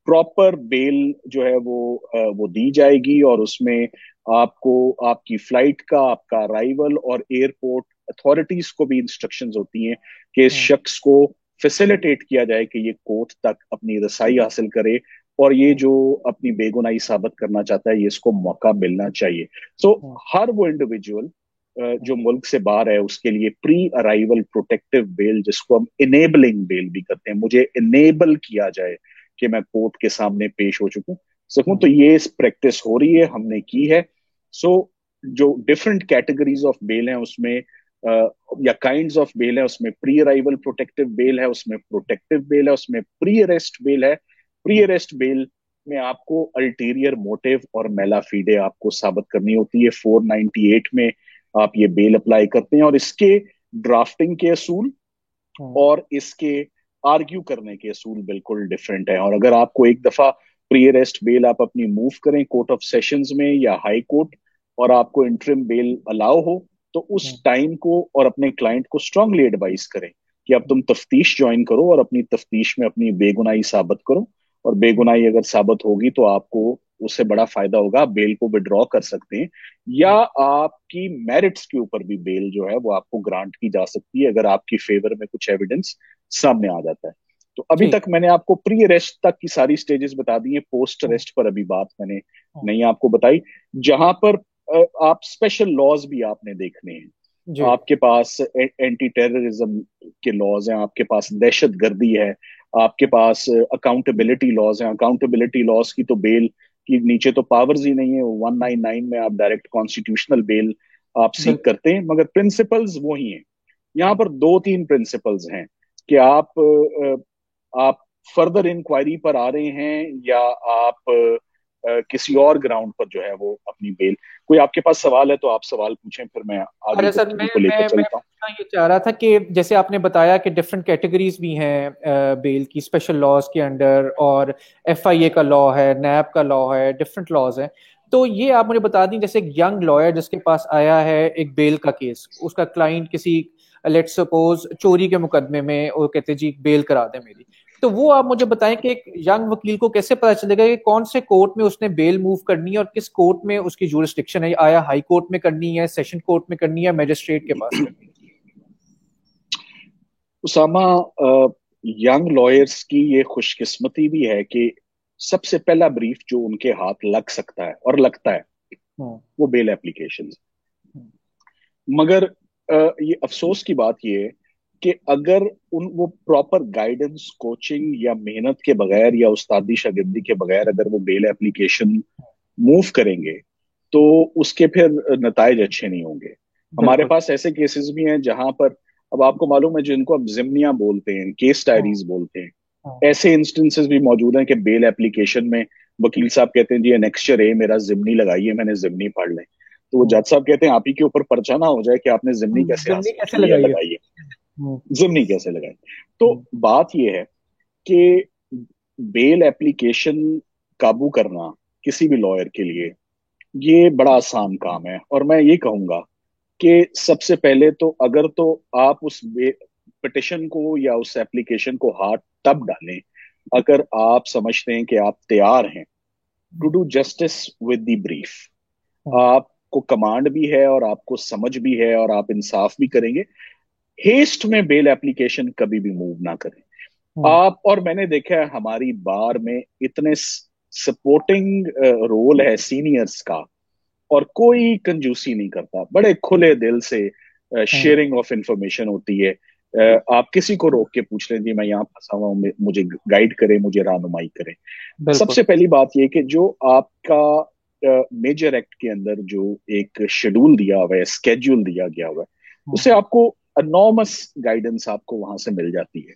प्रॉपर बेल जो है वो दी जाएगी, और उसमें आपको आपकी फ्लाइट का, आपका अराइवल और एयरपोर्ट अथॉरिटीज को भी इंस्ट्रक्शंस होती हैं कि इस हम्म। शख्स को फैसिलिटेट किया जाए कि ये कोर्ट तक अपनी रसाई हासिल करे, और ये हम्म। जो अपनी बेगुनाही साबित करना चाहता है, ये इसको मौका मिलना चाहिए। सो हम्म। हर वो इंडिविजुअल हम्म। जो मुल्क से बाहर है, उसके लिए प्री अराइवल प्रोटेक्टिव बेल, जिसको हम इनेबलिंग बेल भी करते हैं, मुझे इनेबल किया जाए कि मैं कोर्ट के सामने पेश हो चुकूं सकूं, तो हम्म। ये प्रैक्टिस हो रही है, हमने की है। सो जो डिफरेंट कैटेगरीज ऑफ बेल हैं उसमें या काइंड्स ऑफ बेल है, उसमें प्री अराइवल प्रोटेक्टिव बेल है, उसमें प्रोटेक्टिव बेल है, उसमें प्री अरेस्ट बेल है। प्री हम्म। अरेस्ट बेल में आपको अल्टीरियर मोटिव और मेला फीडे आपको साबित करनी होती है। 498 में आप ये बेल अप्लाई करते हैं, और इसके ड्राफ्टिंग के असूल हम्म। और इसके आर्ग्यू करने के असूल बिल्कुल डिफरेंट है। और अगर आपको एक दफा प्री अरेस्ट बेल आप अपनी मूव करें कोर्ट ऑफ सेशंस में या हाई कोर्ट, और आपको इंटरिम बेल अलाउ हो, तो उस हम्म। टाइम को और अपने क्लाइंट को स्ट्रांगली एडवाइस करें कि अब तुम तफ्तीश ज्वाइन करो और अपनी तफ्तीश में अपनी बेगुनाही साबित करो। और हम्म। बेगुनाही अगर साबित होगी तो आपको उससे बड़ा फायदा होगा, आप बेल को विड्रॉ कर सकते हैं, या हम्म। आपकी मेरिट्स के ऊपर भी बेल जो है वो आपको ग्रांट की जा सकती है, अगर आपकी फेवर में कुछ एविडेंस सामने आ जाता है। तो अभी ठीक। तक मैंने आपको प्री अरेस्ट तक की सारी स्टेजेस बता दी है, पोस्ट हम्म, अरेस्ट पर अभी बात मैंने हम्म, नहीं आपको बताई। जहां पर आप स्पेशल लॉज भी आपने देखने हैं। जी। आपके पास एंटी टेररिज्म के लॉज हैं, आपके पास दहशत गर्दी है, आपके पास अकाउंटेबिलिटी लॉज हैं। अकाउंटेबिलिटी लॉज की तो बेल की नीचे तो पावर्स ही नहीं है, 199 में आप डायरेक्ट कॉन्स्टिट्यूशनल बेल आप सीख बिल्कुल। करते हैं, मगर प्रिंसिपल्स वही हैं। यहाँ पर दो तीन प्रिंसिपल्स हैं कि आप फर्दर इंक्वायरी पर आ रहे हैं या आप किसी और ग्राउंड पर जो है वो अपनी बेल। कोई आपके पास सवाल है तो आप सवाल पूछें, फिर मैं आगे अरे सर, गुफ्तगू को लेकर मैं चलता हूँ। पूछना ये चाह रहा था कि जैसे आपने बताया कि डिफरेंट कैटेगरीज भी हैं बेल की, स्पेशल लॉज के अंडर, और एफआईए का लॉ है, नैब का लॉ है, डिफरेंट लॉज हैं। तो ये आप मुझे बता दें, जैसे एक यंग लॉयर जिसके पास आया है एक बेल का केस, उसका क्लाइंट किसी, लेट सपोज, चोरी के मुकदमे में, वो कहते जी बेल करा दे मेरी। तो वो आप मुझे बताएं कि एक यंग वकील को कैसे पता चलेगा कि कौन से कोर्ट में उसने बेल मूव करनी है और किस कोर्ट में उसकी जुरिस्डिक्शन है, आया हाई कोर्ट में करनी है, सेशन कोर्ट में करनी है, मजिस्ट्रेट के पास करनी उसामा, यंग लॉयर्स की ये खुशकिस्मती भी है कि सबसे पहला ब्रीफ जो उनके हाथ लग सकता है और लगता है है? वो बेल एप्लीकेशन। हम्म, मगर ये अफसोस की बात ये है कि अगर वो प्रॉपर गाइडेंस, कोचिंग या मेहनत के बगैर या उस्तादी शागिर्दी के बगैर अगर वो बेल एप्लीकेशन मूव करेंगे तो उसके फिर नताइज अच्छे नहीं होंगे। हमारे बिल्कुल। पास ऐसे केसेस भी हैं जहां पर, अब आपको मालूम है, जिनको अब जिम्नियां बोलते हैं, केस हाँ, डायरीज बोलते हैं, हाँ, ऐसे इंस्टेंसेस भी मौजूद हैं कि बेल एप्लीकेशन में वकील साहब कहते हैं जी एनेक्स्चर ए मेरा जिमनी लगाइए, मैंने जिमनी पढ़ लें। तो वो हाँ। जज साहब कहते हैं आप ही के ऊपर पर्चा ना हो जाए कि आपने जिमनी कैसे जर्नी हासिल कैसे की है, लगाई है? लगाइए, हम्म, जिमनी कैसे लगाई। तो हम्म, बात यह है कि बेल एप्लीकेशन काबू करना किसी भी लॉयर के लिए ये बड़ा आसान काम है। और मैं ये कहूंगा कि सबसे पहले तो अगर तो आप उस पिटिशन को या उस एप्लीकेशन को हाथ तब डालें अगर आप समझते हैं कि आप तैयार हैं to do justice with the brief. Hmm, आपको कमांड भी है और आपको समझ भी है और आप इंसाफ भी करेंगे। हेस्ट में बेल एप्लीकेशन कभी भी मूव ना करें हम्म, आप। और मैंने देखा है हमारी बार में इतने सपोर्टिंग रोल है सीनियर्स का, और कोई कंजूसी नहीं करता, बड़े खुले दिल से हम्म, शेयरिंग ऑफ इंफॉर्मेशन होती है। आप किसी को रोक के पूछ लें जी मैं यहाँ फंसा हुआ हूँ, मुझे गाइड करें, मुझे रहनुमाई करें। बिल्कुल। सबसे पहली बात यह कि जो आपका मेजर एक्ट के अंदर जो एक शेड्यूल दिया हुआ है, स्केड्यूल दिया गया हुआ है, हम्म, उससे आपको अनॉमस गाइडेंस आपको वहां से मिल जाती है।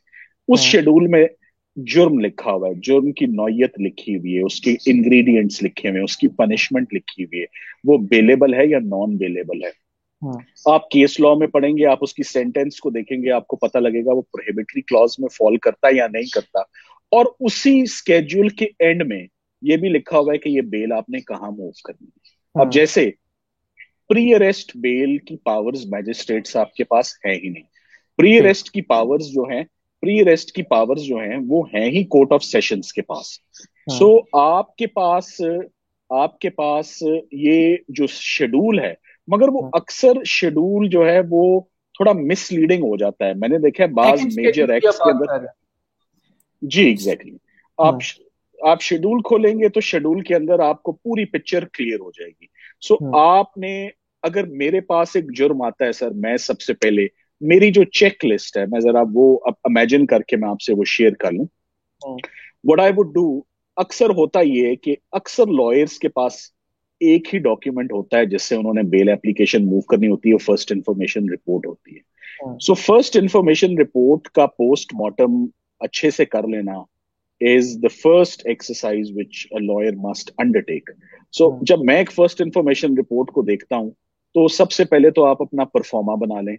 उस हम्म, शेड्यूल में जुर्म लिखा हुआ है, जुर्म की नौयत लिखी हुई है, उसके इंग्रेडिएंट्स लिखे हुए हैं, उसकी पनिशमेंट लिखी हुई है, वो बेलेबल है या नॉन बेलेबल है। हम्म, आप केस लॉ में पढ़ेंगे, आप उसकी सेंटेंस को देखेंगे, आपको पता लगेगा वो प्रोहिबिटरी क्लॉज में फॉल करता है या नहीं करता। और उसी स्केड्यूल के एंड में ये भी लिखा हुआ है कि ये बेल आपने कहाँ मूव करनी है। अब हम्म, जैसे प्री अरेस्ट बेल की पावर्स मैजिस्ट्रेट्स आपके पास है ही नहीं। प्री ठीक। अरेस्ट की पावर्स जो हैं, प्री अरेस्ट की पावर्स जो हैं वो हैं ही कोर्ट ऑफ सेशंस के पास। हम्म, सो आपके पास ये जो शेड्यूल है, मगर वो हम्म। अक्सर शेड्यूल जो है वो थोड़ा मिसलीडिंग हो जाता है। मैंने देखा है बाज सेकंड मेजर स्केड्यूल की आप एक्ट्स के बात अंदर। कर रहे जी एग्जैक्टली exactly. हैं? आप शेड्यूल खोलेंगे तो शेड्यूल के अंदर आपको पूरी पिक्चर क्लियर हो जाएगी। सो हम्म, आपने, अगर मेरे पास एक जुर्म आता है सर, मैं सबसे पहले मेरी जो चेक लिस्ट है, मैं जरा वो अब इमेजिन करके मैं आपसे वो शेयर कर लूं। हम्म, व्हाट आई वुड डू, अक्सर होता ये है कि अक्सर लॉयर्स के पास एक ही डॉक्यूमेंट होता है जिससे उन्होंने बेल एप्लीकेशन मूव करनी होती है, फर्स्ट इंफॉर्मेशन रिपोर्ट होती है। हम्म, सो फर्स्ट इंफॉर्मेशन रिपोर्ट का पोस्टमार्टम अच्छे से कर लेना is the first exercise which a lawyer must undertake. So हम्म, जब मैं एक फर्स्ट इंफॉर्मेशन रिपोर्ट को देखता हूं तो सबसे पहले तो आप अपना परफॉर्मा बना लें,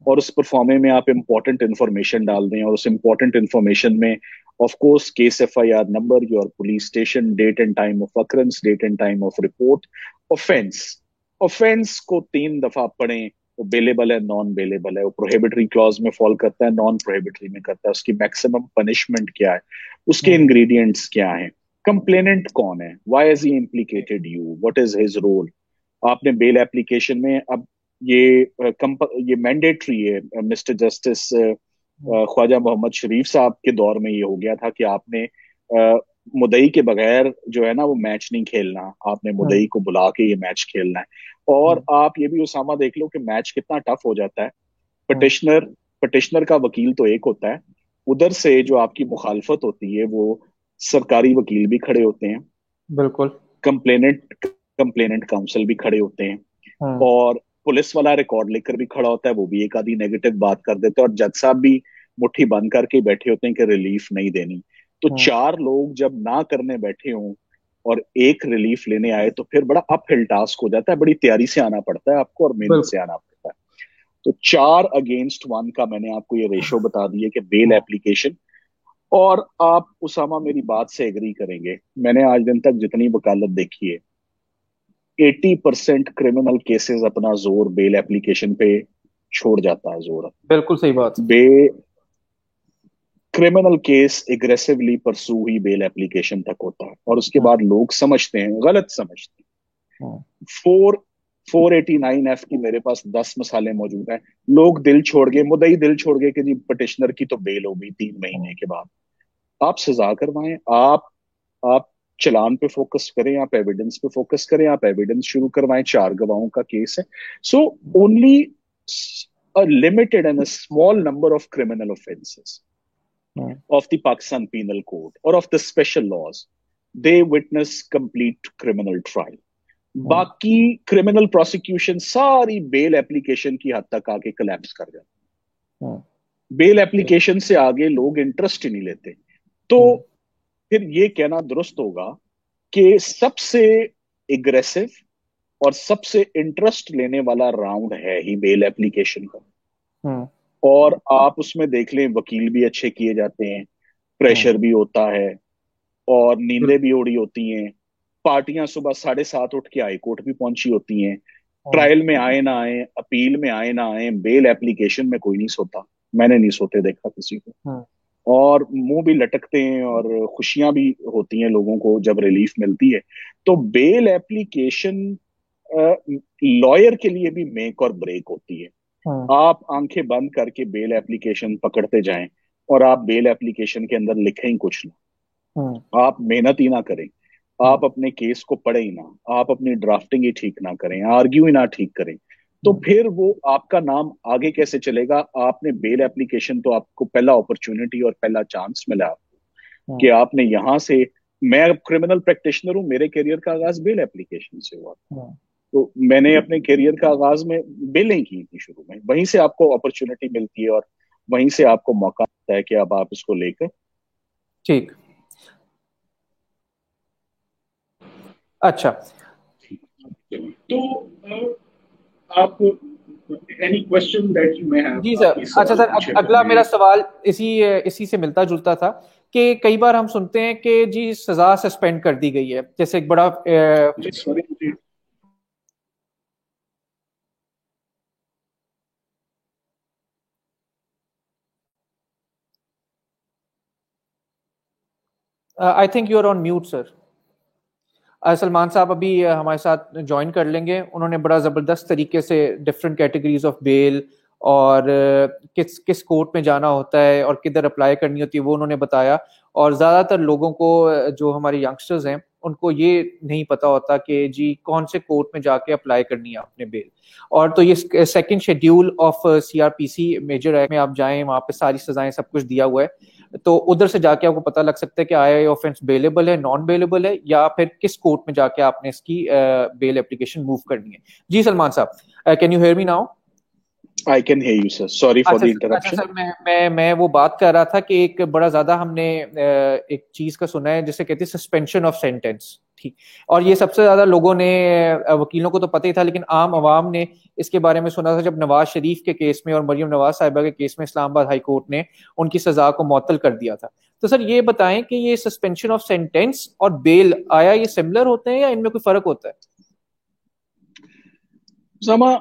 और उस परफॉर्मे में आप इंपॉर्टेंट इंफॉर्मेशन डाल दें, और उस इंपॉर्टेंट इंफॉर्मेशन में of course case FIR number, your police station, date and time of occurrence, date and time of report, offence. Offence को 3 दफा पढ़ें, वो बेलेबल है, नॉन बेलेबल है, वो प्रोहिबिटरी क्लॉज में फॉल करता है, नॉन प्रोहिबिटरी में करता है, उसकी मैक्सिमम पनिशमेंट क्या है, उसके हम्म, इंग्रेडिएंट्स क्या हैं, कंप्लेनेंट कौन है, why has he implicated you, what is his role. आपने बेल एप्लीकेशन में अब ये ये मैंडेटरी है मिस्टर जस्टिस ख्वाजा मोहम्मद शरीफ साहब के दौर में ये हो गया था कि आपने मुदई के बगैर जो है ना वो मैच नहीं खेलना, आपने मुदई को बुला के ये मैच खेलना है। और आप ये भी उसामा देख लो कि मैच कितना टफ हो जाता है। पटिशनर पटिशनर का वकील तो एक होता है, उधर से जो आपकी मुखालफत होती है वो सरकारी वकील भी खड़े होते हैं, बिल्कुल। कंप्लेनेंट कंप्लेनेंट काउंसिल भी खड़े होते हैं, हम्म। और पुलिस वाला रिकॉर्ड लेकर भी खड़ा होता है, वो भी एक आधी नेगेटिव बात कर देते हैं, और जज साहब भी मुट्ठी बंद करके बैठे होते हैं कि रिलीफ नहीं देनी। तो हम्म। चार लोग जब ना करने बैठे हों और एक रिलीफ लेने आए तो फिर बड़ा अपहिल टास्क हो जाता है, बड़ी तैयारी से आना पड़ता है आपको और मेहनत बिल्कुल। से आना पड़ता है। तो 4 अगेंस्ट 1 का मैंने आपको ये रेशो बता दिया कि बेल हम्म। एप्लीकेशन। और आप उसामा मेरी बात से एग्री करेंगे, मैंने आज दिन तक जितनी वकालत देखी है, 80% क्रिमिनल केसेस अपना जोर बेल एप्लीकेशन पे छोड़ जाता है जोर। बिल्कुल सही बात। बे क्रिमिनल केस एग्रेसिवली परसू ही बेल एप्लीकेशन तक होता है, और उसके हम्म। बाद लोग समझते हैं, गलत समझते हम्म। हैं। 489F की मेरे पास 10 मिसालें मौजूद हैं। लोग दिल छोड़ गए, मुद्दई दिल छोड़ गए कि जी पटिशनर की तो बेल हो गई 3 महीने के बाद। आप सजा करवाएं, आप चलान पे फोकस करें, आप एविडेंस पे फोकस करें, आप एविडेंस शुरू करवाएं। 4 गवाहों का केस है। So only a limited and a small number of criminal offenses hmm. of the Pakistan Penal Code or of the special laws, they witness complete criminal trial. हम्म। बाकी criminal prosecution सारी bail application की हद तक आके collapse कर जाती। हम्म। Bail application से आगे लोग इंटरेस्ट ही नहीं लेते। तो हम्म। फिर ये कहना दुरुस्त होगा कि सबसे एग्रेसिव और सबसे इंटरेस्ट लेने वाला राउंड है ही बेल एप्लीकेशन का। हम्म। और आप उसमें देख लें, वकील भी अच्छे किए जाते हैं, हम्म। प्रेशर भी होता है, और नींदें बिल्कुल। भी उड़ी होती हैं। पार्टियां सुबह 7:30 उठ के हाईकोर्ट भी पहुंची होती हैं। हम्म। ट्रायल में आए ना आए, अपील में आए ना आए, बेल एप्लीकेशन में कोई नहीं सोता। मैंने नहीं सोते देखा किसी को। हम्म। और मुंह भी लटकते हैं, और खुशियां भी होती हैं लोगों को जब रिलीफ मिलती है। तो बेल एप्लीकेशन लॉयर के लिए भी मेक और ब्रेक होती है। हम्म। आप आंखें बंद करके बेल एप्लीकेशन पकड़ते जाएं, और आप बेल एप्लीकेशन के अंदर लिखें ही कुछ हम्म। ना, आप मेहनत ही ना करें, हम्म। आप अपने केस को पढ़े ही ना, आप अपनी ड्राफ्टिंग ही ठीक ना करें, आर्ग्यू ही ना ठीक करें, तो हम्म। फिर वो आपका नाम आगे कैसे चलेगा? आपने बेल एप्लीकेशन, तो आपको पहला अपॉर्चुनिटी और पहला चांस मिला कि हम्म। आपने यहां से, मैं क्रिमिनल प्रैक्टिशनर हूं, मेरे करियर का आगाज बेल एप्लीकेशन से हुआ। हम्म। तो मैंने अपने करियर का आगाज में बेलें की थी शुरू में, वहीं से आपको अपॉर्चुनिटी मिलती है, और वहीं से आपको मौका मिलता है कि अब आप इसको लेकर। ठीक। अच्छा। तो आप any question that you may have, जी सर। आप ये अच्छा सवाल सर, पूछे अगला पहले। मेरा सवाल इसी इसी से मिलता जुलता था कि कई बार हम सुनते हैं कि जी सजा सस्पेंड कर दी गई है, जैसे एक बड़ा sorry, I think you are on mute sir. Salman साहब अभी हमारे साथ ज्वाइन कर लेंगे। उन्होंने बड़ा ज़बरदस्त तरीके से डिफरेंट कैटेगरीज ऑफ बेल और किस किस कोर्ट में जाना होता है और किधर अप्लाई करनी होती है वो उन्होंने बताया। और ज़्यादातर लोगों को जो हमारे यंगस्टर्स हैं उनको ये नहीं पता होता कि जी कौन से कोर्ट में जाके अप्लाई करनी है आपने बेल। और तो ये second schedule of CRPC major act में आप जाएं, वहाँ पे सारी सजाएं सब कुछ दिया हुआ है। तो उधर से जाके आपको पता लग सकता है कि आया ये ऑफेंस बेलेबल है, नॉन बेलेबल है, या फिर किस कोर्ट में जाके आपने इसकी बेल एप्लीकेशन मूव करनी है। जी सलमान साहब, can you hear me now? I can hear you sir, sorry for the अच्छा इंटरप्शन। सर, मैं वो बात कर रहा था कि एक बड़ा ज्यादा हमने एक चीज का सुना है जिसे कहते हैं सस्पेंशन ऑफ सेंटेंस। ठीक। और ये सबसे ज्यादा लोगों ने, वकीलों को तो पता ही था, लेकिन आम आवाम ने इसके बारे में सुना था जब नवाज शरीफ के केस में और मरियम नवाज साहिबा के केस में इस्लामाबाद हाई कोर्ट ने उनकी सजा को मुअत्तल कर दिया था। तो सर ये बताएं कि ये सस्पेंशन ऑफ सेंटेंस और बेल, आया ये सिमिलर होते हैं या इनमें कोई फर्क होता है? समा,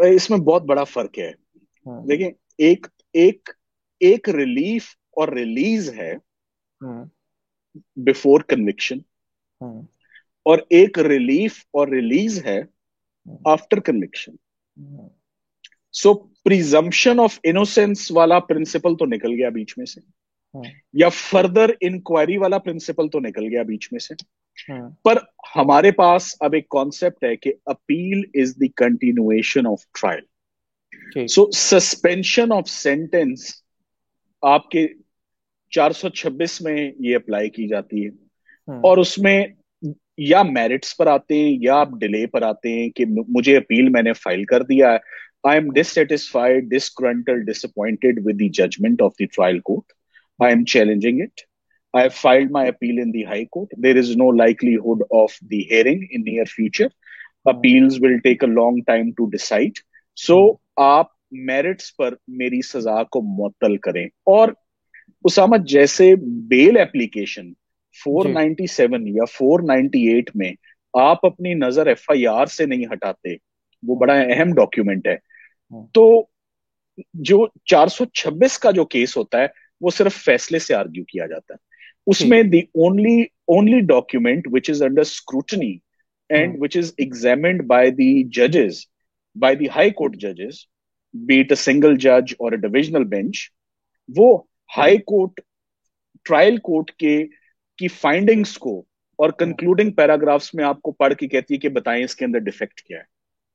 इसमें बहुत बड़ा फर्क है। हम्म। देखिए, एक एक एक रिलीफ और रिलीज है हम्म। बिफोर कन्विक्शन, हम्म। और एक रिलीफ और रिलीज है hmm. After conviction. Hmm. So presumption of innocence वाला प्रिंसिपल तो निकल गया बीच में से, हम्म। या फर्दर इंक्वायरी वाला प्रिंसिपल तो निकल गया बीच में से। हम्म। पर हमारे पास अब एक कॉन्सेप्ट है कि appeal is the continuation of trial. ठीक। सो सस्पेंशन ऑफ सेंटेंस आपके 426 में ये अप्लाई की जाती है, हम्म। और उसमें या मेरिट्स पर आते हैं या आप डिले पर आते हैं कि मुझे अपील मैंने फाइल कर दिया है, I am dissatisfied, disgruntled, disappointed with the judgement of the trial court, I hmm. Am challenging it, I have filed my appeal in the High Court. There is no likelihood of the hearing in near future. Hmm. Appeals will take a long time to decide. So हम्म। आप merits पर मेरी सजा को मुअत्तल करें। और उसामा, जैसे bail application जी। 497 या 498 में आप अपनी नजर एफआईआर से नहीं हटाते, वो हम्म। बड़ा अहम डॉक्यूमेंट है। हम्म। तो जो 426 का जो केस होता है वो सिर्फ फैसले से आर्ग्यू किया जाता है। ठीक। उसमें the only only document which is under scrutiny hmm. And which is examined by the जजेस, बाय द हाई कोर्ट जजेस, बी इट अ सिंगल जज और अ डिविजनल बेंच, वो हाई कोर्ट ट्रायल कोर्ट के की फाइंडिंग्स को और हम्म। कंक्लूडिंग पैराग्राफ्स में आपको पढ़ के कहती है कि बताएं इसके अंदर डिफेक्ट क्या है,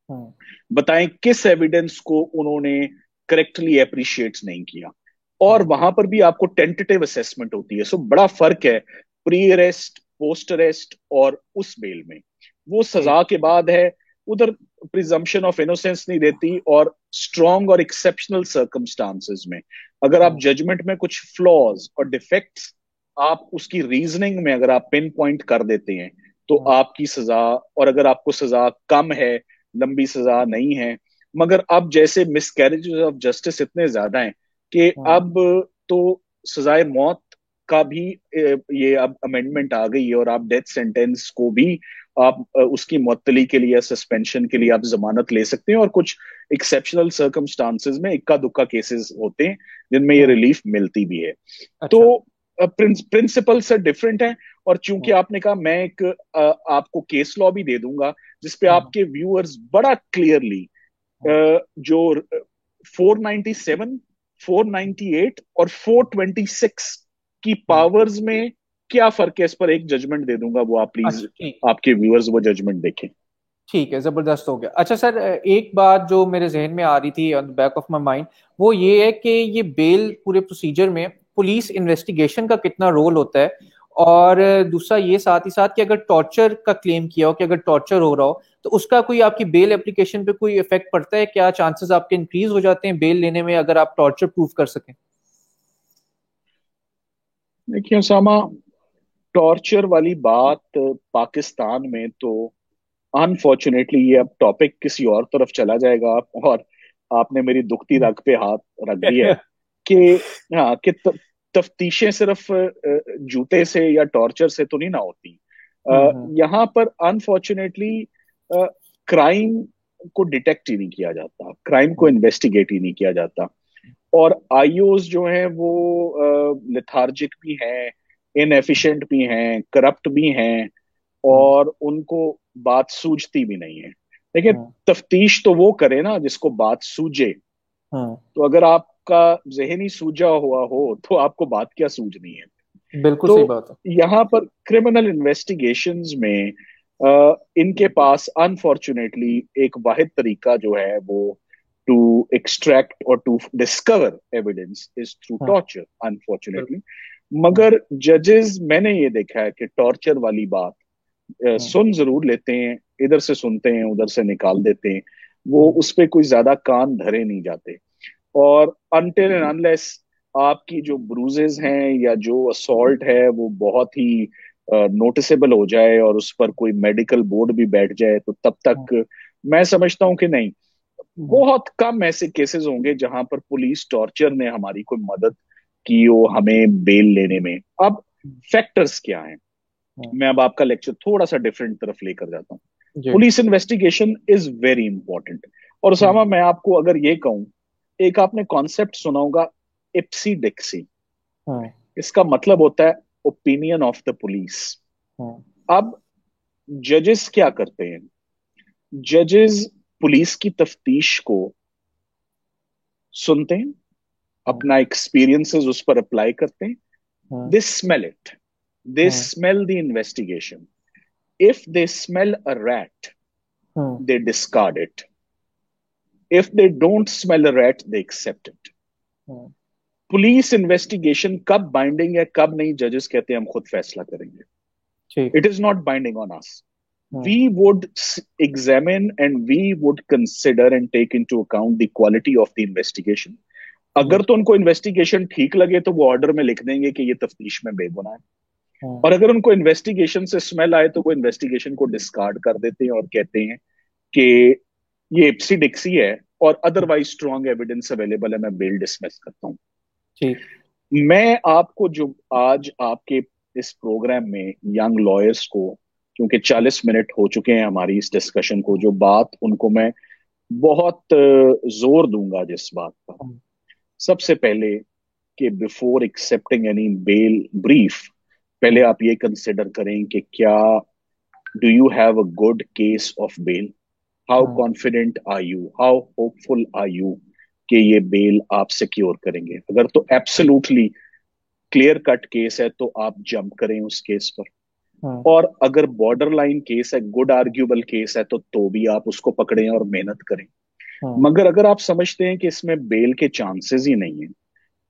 हम्म। बताएं किस एविडेंस को उन्होंने करेक्टली अप्रिशिएट नहीं किया। और हम्म। वहां पर भी आपको टेंटेटिव असेसमेंट होती है। सो बड़ा फर्क है प्री अरेस्ट, पोस्ट अरेस्ट और उस बेल में। वो ठीक। सजा के बाद है, उधर प्रिजम्पशन ऑफ इनोसेंस नहीं देती, और स्ट्रॉन्ग और एक्सेप्शनल सर्कमस्टांसेस में अगर आप हम्म। जजमेंट में कुछ फ्लॉज और डिफेक्ट्स आप उसकी रीजनिंग में अगर आप पिन पॉइंट कर देते हैं तो हम्म। आपकी सजा, और अगर आपको सजा कम है, लंबी सजा नहीं है, मगर अब जैसे मिसकैरेजेस ऑफ जस्टिस इतने ज्यादा हैं कि हम्म। अब तो सजाए मौत का भी ये अब अमेंडमेंट आ गई है, और आप डेथ सेंटेंस को भी आप उसकी मुअत्तली के लिए या सस्पेंशन के लिए आप जमानत ले सकते हैं, और कुछ एक्सेप्शनल सर्कमस्टांसेस में इक्का दुक्का केसेस होते हैं जिनमें ये हम्म। रिलीफ मिलती भी है। तो अच्छा। प्रिंसिपल से डिफरेंट है। और चूंकि हम्म। आपने कहा, मैं एक आपको केस लॉ भी दे दूंगा जिसपे हम्म। आपके व्यूअर्स बड़ा क्लियरली हम्म। जो 497, 498 और 426 की हम्म। पावर्स में क्या फर्क है, इस पर एक जजमेंट दे दूंगा, वो आप प्लीज अच्छा। ठीक। आपके व्यूअर्स वो जजमेंट देखें। ठीक है, जबरदस्त हो गया। अच्छा सर, एक बात जो मेरे जहन में आ रही थी on the back of my mind, वो ये है कि ये बेल पूरे प्रोसीजर में पुलिस इन्वेस्टिगेशन का कितना रोल होता है। और दूसरा ये साथ ही साथ कि अगर टॉर्चर का क्लेम किया हो, कि अगर टॉर्चर हो रहा हो, तो उसका कोई आपकी बेल एप्लीकेशन पे कोई इफेक्ट पड़ता है? क्या चांसेस आपके इंक्रीज हो जाते हैं बेल लेने में अगर आप टॉर्चर प्रूफ कर सकें? देखिए उसामा, टॉर्चर वाली बात पाकिस्तान में तो अनफॉर्चुनेटली ये अब टॉपिक किसी और तरफ चला जाएगा। और आपने मेरी दुखती रग पे हाथ रख दिया है कि हाँ कि तफ्तीशें सिर्फ जूते से या टॉर्चर से तो नहीं ना होती। हम्म। यहाँ पर अनफॉर्चुनेटली क्राइम को डिटेक्ट ही नहीं किया जाता, क्राइम को हम्म। इन्वेस्टिगेट ही नहीं किया जाता। और आईओज जो हैं वो लेथार्जिक भी हैं, इनएफिशिएंट भी हैं, करप्ट भी हैं, हम्म। और उनको बात सूझती भी नहीं है। देखिए, हम्म। तफ्तीश तो वो करे ना जिसको बात सूझे। हम्म। तो अगर आपका जहन ही सूझा हुआ हो तो आपको बात क्या सूझनी है। बिल्कुल तो सही बात है। यहाँ पर क्रिमिनल इन्वेस्टिगेशंस में इनके पास अनफॉर्चुनेटली एक वाहिद तरीका जो है वो टू एक्सट्रैक्ट और to discover evidence is through hmm. Torture, unfortunately. बिल्कुल। हम्म। मगर जजेस, मैंने ये देखा है कि टॉर्चर वाली बात हम्म। सुन जरूर लेते हैं, इधर से सुनते हैं उधर से निकाल देते हैं, वो हम्म। उस पर कोई ज्यादा कान धरे नहीं जाते। और अनटिल एंड अनलेस आपकी जो ब्रूजेस हैं या जो असॉल्ट है वो बहुत ही नोटिसेबल हो जाए और उस पर कोई मेडिकल बोर्ड भी बैठ जाए, तो तब हम्म। तक मैं समझता हूं कि नहीं, हम्म। बहुत कम ऐसे केसेस होंगे जहां पर पुलिस टॉर्चर ने हमारी कोई मदद की हो हमें बेल लेने में। अब फैक्टर्स क्या हैं, हम्म। मैं अब आपका लेक्चर थोड़ा सा डिफरेंट तरफ लेकर जाता हूँ। जी। Police investigation is very important. और हम्म। उसामा, मैं आपको अगर ये कहूं, एक आपने कॉन्सेप्ट सुना होगा, इप्सी डिक्सी। हम्म। इसका मतलब होता है ओपिनियन ऑफ द पुलिस। हम्म। अब जजेस क्या करते हैं, जजेस पुलिस की तफ्तीश को सुनते हैं, अपना एक्सपीरियंसेस उस पर अप्लाई करते हैं. They smell it, they smell the investigation. If they smell a rat, they discard it. If they don't smell a rat, they accept it. Police investigation कब बाइंडिंग है कब नहीं, जजेस कहते हैं हम खुद फैसला करेंगे. It is not binding on us. We would examine and we would consider and take into account the quality of the investigation. अगर तो उनको इन्वेस्टिगेशन ठीक लगे तो वो ऑर्डर में लिख देंगे कि ये तफ्तीश में बेगुनाह है, और अगर उनको इन्वेस्टिगेशन से स्मेल आए तो वो इन्वेस्टिगेशन को डिस्कार्ड कर देते हैं और कहते हैं कि ये इप्सी डिक्सी है और अदरवाइज स्ट्रॉन्ग एविडेंस अवेलेबल है, मैं बेल डिसमिस करता हूँ. मैं आपको जो आज आपके इस प्रोग्राम में यंग लॉयर्स को, क्योंकि 40 मिनट हो चुके हैं हमारी इस डिस्कशन को, जो बात उनको मैं बहुत जोर दूंगा जिस बात पर, सबसे पहले कि before accepting any bail brief, पहले आप ये कंसिडर करें कि क्या do you have a good case of bail. How confident are you, how hopeful are you कि ये बेल आप सिक्योर करेंगे. अगर तो एब्सोल्युटली क्लियर कट केस है तो आप जंप करें उस केस पर, और अगर बॉर्डर लाइन केस है, गुड आर्ग्यूबल केस है, तो भी आप उसको पकड़ें और मेहनत करें. मगर अगर आप समझते हैं कि इसमें बेल के चांसेस ही नहीं है,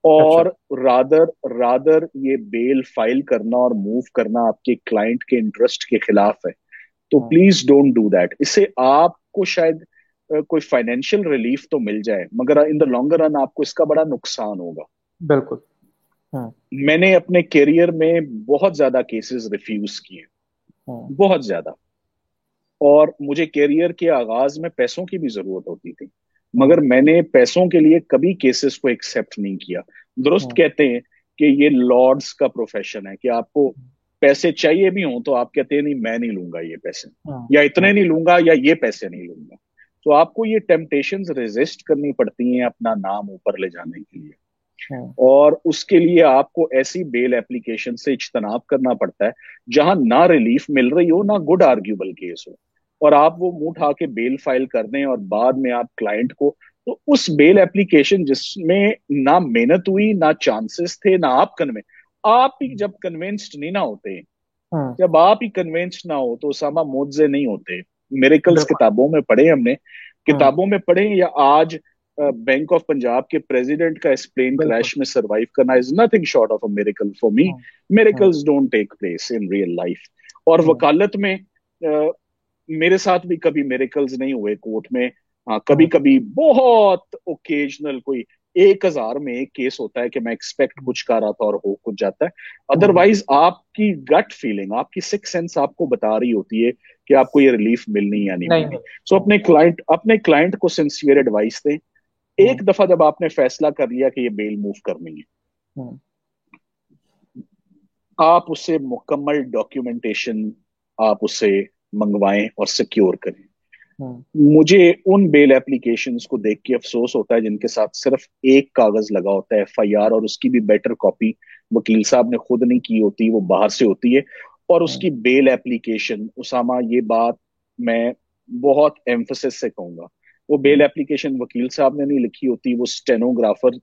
और रादर रादर ये बेल फाइल करना और मूव करना आपके क्लाइंट के इंटरेस्ट के खिलाफ है, तो प्लीज डोंट डू दैट. इससे आपको शायद कोई फाइनेंशियल रिलीफ तो मिल जाए, मगर इन द लॉन्गर रन आपको इसका बड़ा नुकसान होगा. बिल्कुल. मैंने अपने करियर में बहुत ज्यादा केसेस रिफ्यूज किए, बहुत ज्यादा, और मुझे करियर के आगाज में पैसों की भी जरूरत होती थी, मगर मैंने पैसों के लिए कभी केसेस को एक्सेप्ट नहीं किया. दुरुस्त कहते हैं कि ये लॉर्ड्स का प्रोफेशन है कि आपको पैसे चाहिए भी हों तो आप कहते हैं नहीं मैं नहीं लूंगा ये पैसे, या इतने नहीं लूंगा, या ये पैसे नहीं लूंगा. तो आपको ये टेम्पटेशंस रेजिस्ट करनी पड़ती हैं अपना नाम ऊपर ले जाने के लिए, और उसके लिए आपको ऐसी बेल एप्लीकेशन से इज्तनाब करना पड़ता है जहां ना रिलीफ मिल रही हो ना गुड आर्ग्यूबल केस हो, और आप वो मुंह उठा के बेल फाइल कर दें और बाद में आप क्लाइंट को, तो उस बेल एप्लीकेशन जिसमें ना मेहनत हुई ना चांसेस थे ना आप ही जब कन्विंस्ड नहीं ना होते, जब आप ही कन्विंस्ड ना हो तो उसामा मोज़े नहीं होते. मिरेकल्स किताबों में पढ़े हमने, किताबों में पढ़े, या आज बैंक ऑफ पंजाब के प्रेसिडेंट का प्लेन क्रैश में सरवाइव करना is nothing short of a miracle for me. Miracles don't take place in real life. और वकालत में मेरे साथ भी कभी मिरेकल्स नहीं हुए कोर्ट में. हाँ, कभी कभी बहुत ओकेजनल कोई 1000 में एक केस होता है कि मैं एक्सपेक्ट कुछ कर रहा था और हो कुछ जाता है. अदरवाइज आपकी गट फीलिंग, आपकी सिक्स सेंस आपको बता रही होती है कि आपको ये रिलीफ मिलनी या नहीं मिलनी. सो अपने क्लाइंट को सिंसियर एडवाइस दें. एक दफा जब आपने फैसला कर लिया कि ये बेल मूव करनी है, आप उसे मुकम्मल डॉक्यूमेंटेशन आप उसे मंगवाएं और सिक्योर करें. मुझे उन बेल एप्लीकेशंस को देख के अफसोस होता है जिनके साथ सिर्फ एक कागज लगा होता है एफआईआर, और उसकी भी बेटर कॉपी वकील साहब ने खुद नहीं की होती, वो बाहर से होती है. और उसकी बेल एप्लीकेशन, उसामा ये बात मैं बहुत एम्फसिस से कहूंगा, वो बेल एप्लीकेशन वकील साहब ने नहीं लिखी होती, वो स्टेनोग्राफर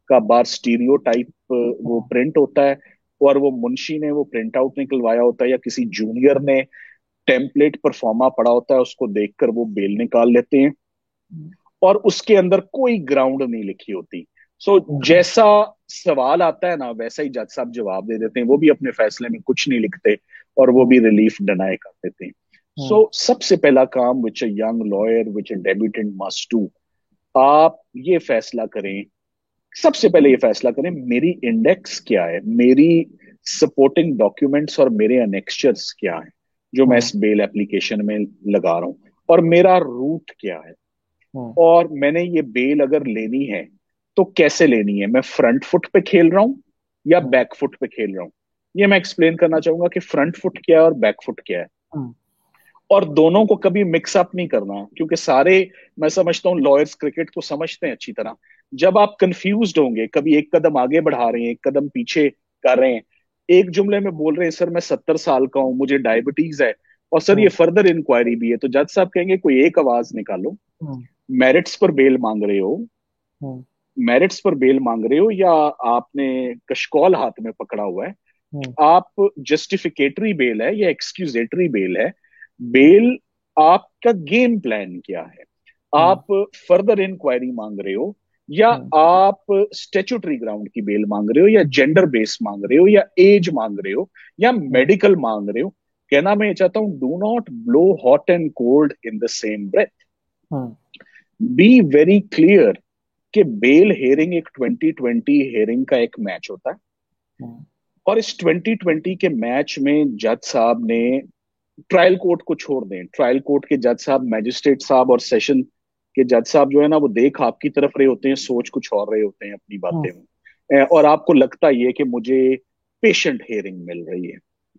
का बार स्टीरियो टाइप वो प्रिंट होता है, और वो मुंशी ने वो प्रिंट आउट निकलवाया होता है, या किसी जूनियर ने टेम्पलेट पर फॉर्मा पड़ा होता है, उसको देखकर वो बेल निकाल लेते हैं, और उसके अंदर कोई ग्राउंड नहीं लिखी होती. सो जैसा सवाल आता है ना वैसा ही जज साहब जवाब दे देते हैं. वो भी अपने फैसले में कुछ नहीं लिखते और वो भी रिलीफ डिनाई कर देते हैं. सो सबसे पहला काम which a young lawyer, which a debutante must do, आप ये फैसला करें, सबसे पहले ये फैसला करें मेरी इंडेक्स क्या है, मेरी सपोर्टिंग डॉक्यूमेंट्स और मेरे अनेक्स्चर्स क्या है जो मैं इस बेल एप्लीकेशन में लगा रहा हूं, और मेरा रूट क्या है, और मैंने ये बेल अगर लेनी है तो कैसे लेनी है. मैं फ्रंट फुट पे खेल रहा हूं या बैक फुट पे खेल रहा हूं. ये मैं एक्सप्लेन करना चाहूंगा कि फ्रंट फुट क्या है और बैक फुट क्या है, और दोनों को कभी मिक्सअप नहीं करना, क्योंकि सारे, मैं समझता हूँ लॉयर्स क्रिकेट को समझते हैं अच्छी तरह. जब आप कंफ्यूज्ड होंगे, कभी एक कदम आगे बढ़ा रहे हैं एक कदम पीछे कर रहे हैं, एक जुमले में बोल रहे हैं सर मैं 70 साल का हूं, मुझे डायबिटीज है, और सर ये फर्दर इंक्वायरी भी है, तो जज साहब कहेंगे कोई एक आवाज निकालो. मेरिट्स पर बेल मांग रहे हो मेरिट्स पर बेल मांग रहे हो या आपने कशकौल हाथ में पकड़ा हुआ है, आप जस्टिफिकेटरी बेल है या एक्सक्यूजेटरी बेल है, बेल आपका गेम प्लान क्या है, आप फर्दर इंक्वायरी मांग रहे हो या आप स्टेचुटरी ग्राउंड की बेल मांग रहे हो या जेंडर बेस मांग रहे हो या एज मांग रहे हो या मेडिकल मांग रहे हो। कहना मैं ये चाहता हूं, do not blow hot and cold in the same breath. Be very clear कि बेल हेयरिंग एक 2020 हेयरिंग का एक मैच होता है और इस 2020 के मैच में जज साहब ने, ट्रायल कोर्ट को छोड़ दें, ट्रायल कोर्ट के जज साहब, मैजिस्ट्रेट साहब और सेशन के जज साहब जो है ना, वो देख आपकी तरफ रहे होते हैं, सोच कुछ और रहे होते हैं अपनी बातें में, और आपको लगता ही है कि मुझे पेशेंट हेयरिंग मिल रही है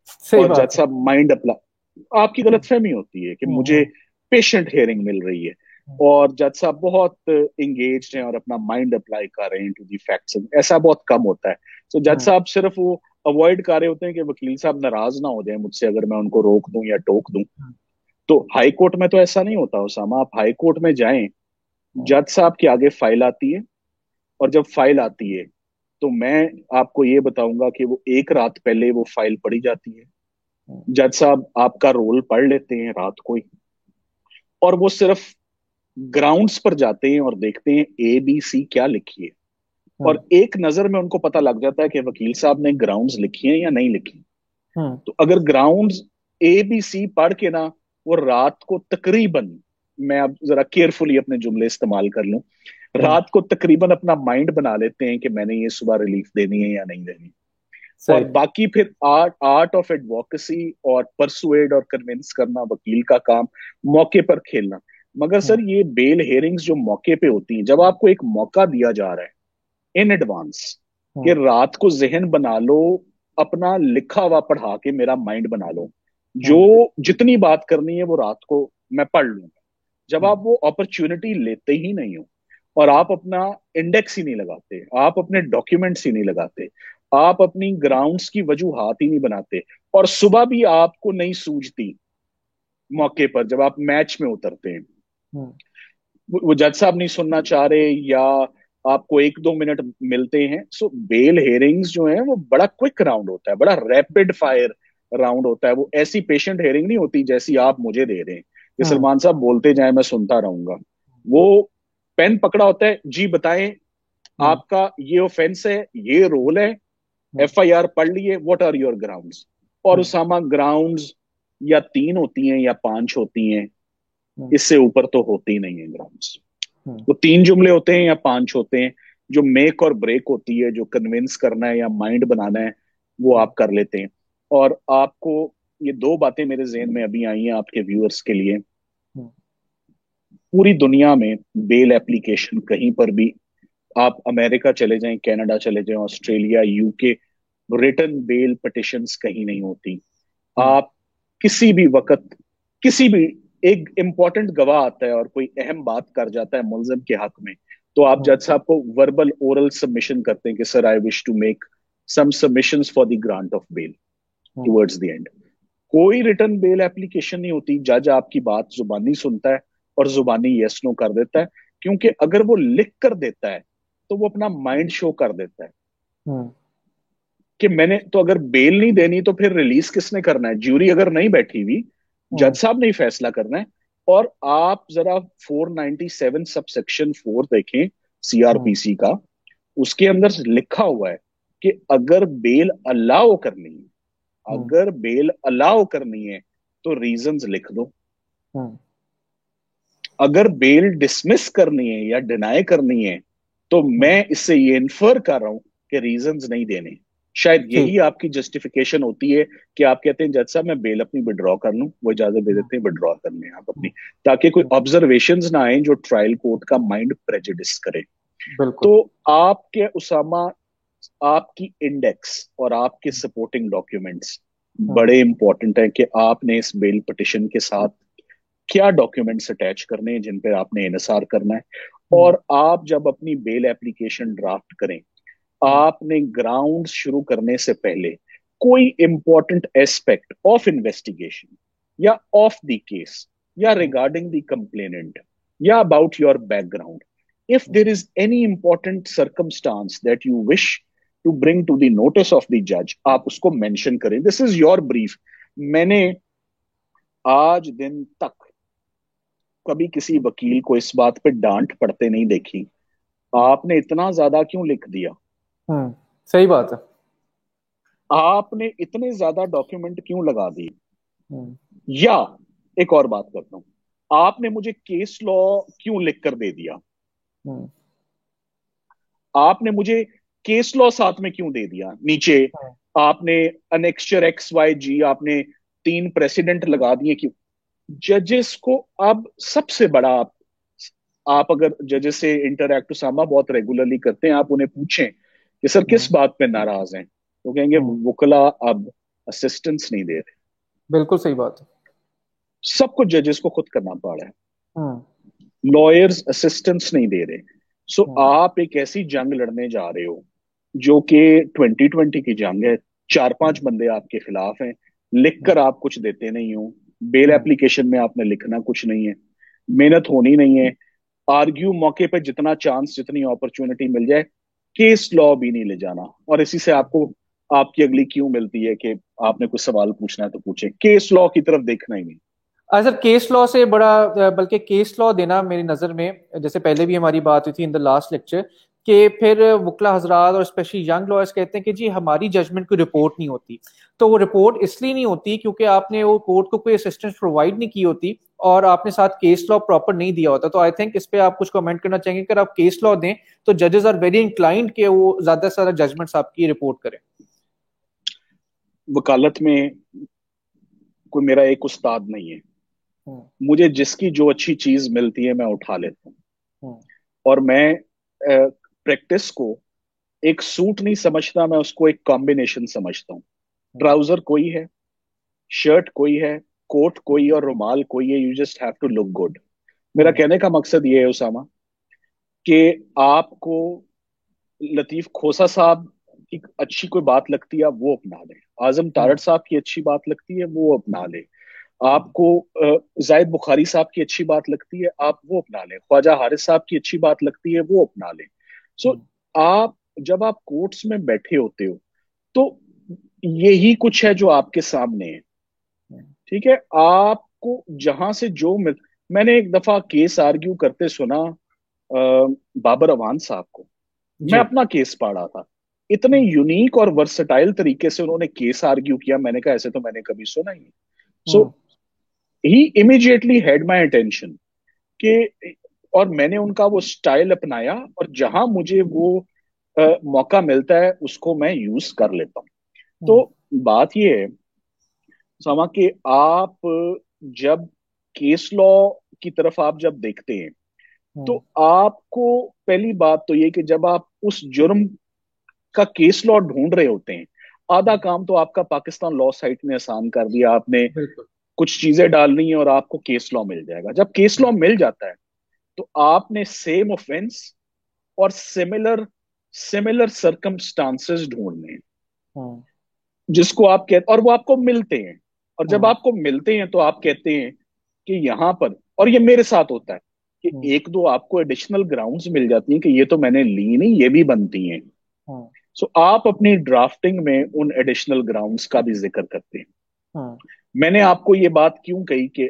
सही और जज बात है। साहब माइंड अप्लाई, आपकी गलतफहमी होती है कि मुझे पेशेंट हेयरिंग मिल रही है और जज साहब बहुत इंगेज हैं और अपना माइंड अप्लाई कर रहे हैं टू दी फैक्ट्स। ऐसा बहुत कम होता है। तो जज साहब सिर्फ वो अवॉइड कर रहे होते हैं कि वकील साहब नाराज ना हो जाए मुझसे अगर मैं उनको रोक दूं या टोक दूं। तो हाई कोर्ट में तो ऐसा नहीं होता उसामा। आप हाई कोर्ट में जाएं, जज साहब के आगे फाइल आती है और जब फाइल आती है तो मैं आपको ये बताऊंगा कि वो एक रात पहले वो फाइल पढ़ी जाती है। जज साहब आपका रोल पढ़ लेते हैं रात को ही और वो सिर्फ ग्राउंड्स पर जाते हैं और देखते हैं ए बी सी क्या लिखी है और एक नजर में उनको पता लग जाता है कि वकील साहब ने ग्राउंड्स लिखी हैं या नहीं लिखी। तो अगर ग्राउंड्स ए बी सी पढ़ के ना, वो रात को तकरीबन, मैं अब जरा केयरफुली अपने जुमले इस्तेमाल कर लूं, रात को तकरीबन अपना माइंड बना लेते हैं कि मैंने ये सुबह रिलीफ देनी है या नहीं देनी। और सही। बाकी फिर आर्ट आर्ट ऑफ एडवोकेसी और परसुएड और कन्विंस करना वकील का काम, मौके पर खेलना। मगर सर ये बेल हेयरिंग्स जो मौके पे होती हैं, जब आपको एक मौका दिया जा रहा है इन एडवांस कि रात को जहन बना लो, अपना लिखा हुआ पढ़ा के मेरा माइंड बना लो, जो जितनी बात करनी है वो रात को मैं पढ़ लूंगा। जब आप वो अपॉर्चुनिटी लेते ही नहीं हो और आप अपना इंडेक्स ही नहीं लगाते, आप अपने डॉक्यूमेंट्स ही नहीं लगाते, आप अपनी ग्राउंड्स की वजूहात ही नहीं बनाते और सुबह भी आपको नहीं सूझती मौके पर जब आप मैच में उतरते हैं, वो जज साहब नहीं सुनना चाह रहे या आपको एक दो मिनट मिलते हैं। सो बेल हेयरिंग्स जो है वो बड़ा क्विक राउंड होता है, बड़ा रैपिड फायर राउंड होता है। वो ऐसी पेशेंट हेयरिंग नहीं होती जैसी आप मुझे दे रहे हैं कि सलमान साहब बोलते जाए मैं सुनता रहूंगा। वो पेन पकड़ा होता है, जी बताएं आपका ये ऑफेंस है, ये रोल है, एफआईआर पढ़ लिए, व्हाट आर योर ग्राउंड्स। और उसामा ग्राउंड्स या तीन होती हैं या पांच होती हैं, इससे ऊपर तो होती ही नहीं है ग्राउंड्स। वो तीन जुमले होते हैं या पांच होते हैं, जो मेक और ब्रेक होती है, जो कन्विंस करना है या माइंड बनाना है वो आप कर लेते हैं। और आपको ये दो बातें मेरे जहन में अभी आई हैं आपके व्यूअर्स के लिए। पूरी दुनिया में बेल एप्लीकेशन कहीं पर भी, आप अमेरिका चले जाएं, कनाडा चले जाएं, Australia, UK, written bail petitions कहीं नहीं होती। आप किसी भी वक्त, किसी भी, एक इंपॉर्टेंट गवाह आता है और कोई अहम बात कर जाता है मुलजिम के हक में, तो आप जज साहब को वर्बल ओरल सबमिशन करते हैं कि sir I wish to make some submissions for the grant of bail towards the end. कोई रिटर्न बेल एप्लीकेशन नहीं होती। जज आपकी बात जुबानी सुनता है और जुबानी यस नो कर देता है, क्योंकि अगर वो लिख कर देता है तो वो अपना माइंड शो कर देता है कि मैंने तो, अगर बेल नहीं देनी तो फिर रिलीज किसने करना है? ज्यूरी अगर नहीं बैठी हुई, जज साहब ने ही फैसला करना है। और आप जरा 497 सब सेक्शन 4 देखें सीआरपीसी का, उसके अंदर लिखा हुआ है कि अगर बेल अलाउ करनी है, अगर बेल अलाउ करनी है तो रीजंस लिख दो। अगर बेल डिसमिस करनी है या डिनाई करनी है तो मैं इससे ये इन्फर कर रहा हूं कि रीजंस नहीं देने। शायद यही आपकी जस्टिफिकेशन होती है कि आप कहते हैं जज साहब मैं बेल अपनी विड्रॉ कर लूं, वो इजाजत दे देते हैं विड्रॉ कर लें आप अपनी, ताकि कोई ऑब्जर्वेशंस ना आए जो ट्रायल कोर्ट का माइंड प्रेजुडिस करे। बिल्कुल। तो आपके उसामा, आपकी इंडेक्स और आपके सपोर्टिंग डॉक्यूमेंट्स बड़े इंपॉर्टेंट है कि आपने इस बेल पिटिशन के साथ क्या डॉक्यूमेंट्स अटैच करने हैं जिन पर आपने इनसार करना है। और आप जब अपनी बेल एप्लीकेशन ड्राफ्ट करें, आपने ग्राउंड शुरू करने से पहले कोई इंपॉर्टेंट एस्पेक्ट ऑफ इन्वेस्टिगेशन या ऑफ द केस या रिगार्डिंग द कंप्लेनेंट या about your background, if there is any important circumstance that you wish to bring to the notice of the judge, आप उसको mention करें. This is your brief. मैंने आज दिन तक कभी किसी वकील को इस बात पे डांट पड़ते नहीं देखी, आपने इतना ज्यादा क्यों लिख दिया, सही बात है, आपने इतने ज्यादा डॉक्यूमेंट क्यों लगा दिए. हम्म, या एक और बात करता हूं, आपने मुझे केस लॉ क्यों लिख कर दे दिया, हम्म, आपने मुझे केस लॉ साथ में क्यों दे दिया नीचे, हम्म, आपने अनेक्स्चर XYG, आपने 3 प्रेसिडेंट लगा दिए क्यों. जजेस को अब सबसे बड़ा, आप अगर जजेस से इंटरैक्ट उसामा बहुत रेगुलरली करते हैं, आप उन्हें पूछें कि सर किस हम्म, बात पे नाराज हैं, तो कहेंगे हम्म, वकला अब असिस्टेंस नहीं दे रहे. बिल्कुल सही बात है, सब कुछ जजेस को खुद करना पड़ रहा है, हम्म, लॉयर्स असिस्टेंस नहीं दे रहे. सो हम्म, आप एक ऐसी जंग लड़ने जा रहे हो जो कि 2020 की जंग है. 4-5 बंदे आपके खिलाफ हैं, लिख कर आप कुछ देते नहीं हो, बेल हम्म, एप्लीकेशन में आपने लिखना कुछ नहीं है, मेहनत होनी नहीं है, आर्ग्यू मौके पे जितना चांस, जितनी अपॉर्चुनिटी मिल जाए, केस लॉ भी नहीं ले जाना. और इसी से आपको आपकी अगली क्यों मिलती है कि आपने कुछ सवाल पूछना है तो पूछे, केस लॉ की तरफ देखना ही नहीं. सर केस लॉ से बड़ा बल्कि केस लॉ देना मेरी नज़र में, जैसे पहले भी हमारी बात हुई थी इन द लास्ट लेक्चर, कि फिर वकला हजरात और स्पेशली यंग लॉयर्स कहते हैं कि जी हमारी जजमेंट की रिपोर्ट नहीं होती. तो वो रिपोर्ट इसलिए नहीं होती क्योंकि आपने वो कोर्ट को कोई असिस्टेंस प्रोवाइड नहीं की होती और आपने साथ केस लॉ प्रॉपर नहीं दिया होता. तो आई थिंक इस पे आप कुछ कमेंट करना चाहेंगे, अगर आप केस लॉ दें तो जजेस आर वेरी इंक्लाइंड कि वो ज्यादा से ज्यादा जजमेंट्स आपकी रिपोर्ट करें. वकालत में कोई मेरा एक उस्ताद नहीं है, हम्म, मुझे जिसकी जो अच्छी चीज मिलती है मैं उठा लेता हूँ. हम्म, और मैं प्रैक्टिस को एक सूट नहीं समझता, मैं उसको एक कॉम्बिनेशन समझता हूँ. हम्म, ट्राउजर कोई है, शर्ट कोई है, कोट कोई और रुमाल कोई है, you just have to look good. मेरा हम्म, कहने का मकसद ये है उसामा कि आपको लतीफ खोसा साहब की अच्छी कोई बात लगती है, आप वो अपना लें. आजम हम्म, तारड़ साहब की अच्छी बात लगती है, वो अपना लें. आपको जायद बुखारी साहब की अच्छी बात लगती है, आप वो अपना लें. ख्वाजा हारिस साहब की अच्छी बात लगती है, वो अपना लें. सो हम्म, आप जब आप कोर्ट्स में बैठे होते हो तो यही कुछ है जो आपके सामने है. हम्म, ठीक है, आपको जहां से जो मैंने एक दफा केस आर्ग्यू करते सुना बाबर अवान साहब को. मैं जी, अपना केस पढ़ा था, इतने हम्म, यूनिक और वर्सटाइल तरीके से उन्होंने केस आर्ग्यू किया, मैंने कहा ऐसे तो मैंने कभी सुना ही नहीं. सो हम्म, ही इमीडिएटली हैड माय अटेंशन कि, और मैंने उनका वो स्टाइल अपनाया, और जहां मुझे वो मौका मिलता है उसको मैं यूज कर लेता हूँ. तो हम्म, बात ये है समा कि आप जब केस लॉ की तरफ आप जब देखते हैं, तो हम्म, आपको पहली बात तो ये कि जब आप उस जुर्म का केस लॉ ढूंढ रहे होते हैं, आधा काम तो आपका पाकिस्तान लॉ साइट ने आसान कर दिया. आपने बिल्कुल, कुछ चीजें डालनी है और आपको केस लॉ मिल जाएगा. जब केस लॉ मिल जाता है तो आपने सेम ऑफेंस और सिमिलर सिमिलर सर्कमस्टांसेस ढूंढने हैं हम्म, जिसको आप कहते, और वो आपको मिलते हैं. और जब हम्म, आपको मिलते हैं तो आप कहते हैं कि यहां पर, और ये मेरे साथ होता है कि हम्म, एक दो आपको एडिशनल ग्राउंड्स मिल जाती हैं कि ये तो मैंने ली नहीं, ये भी बनती हैं. हम्म, सो आप अपनी ड्राफ्टिंग में उन एडिशनल ग्राउंड्स का भी जिक्र करते हैं. हम्म, मैंने आपको ये बात क्यों कही कि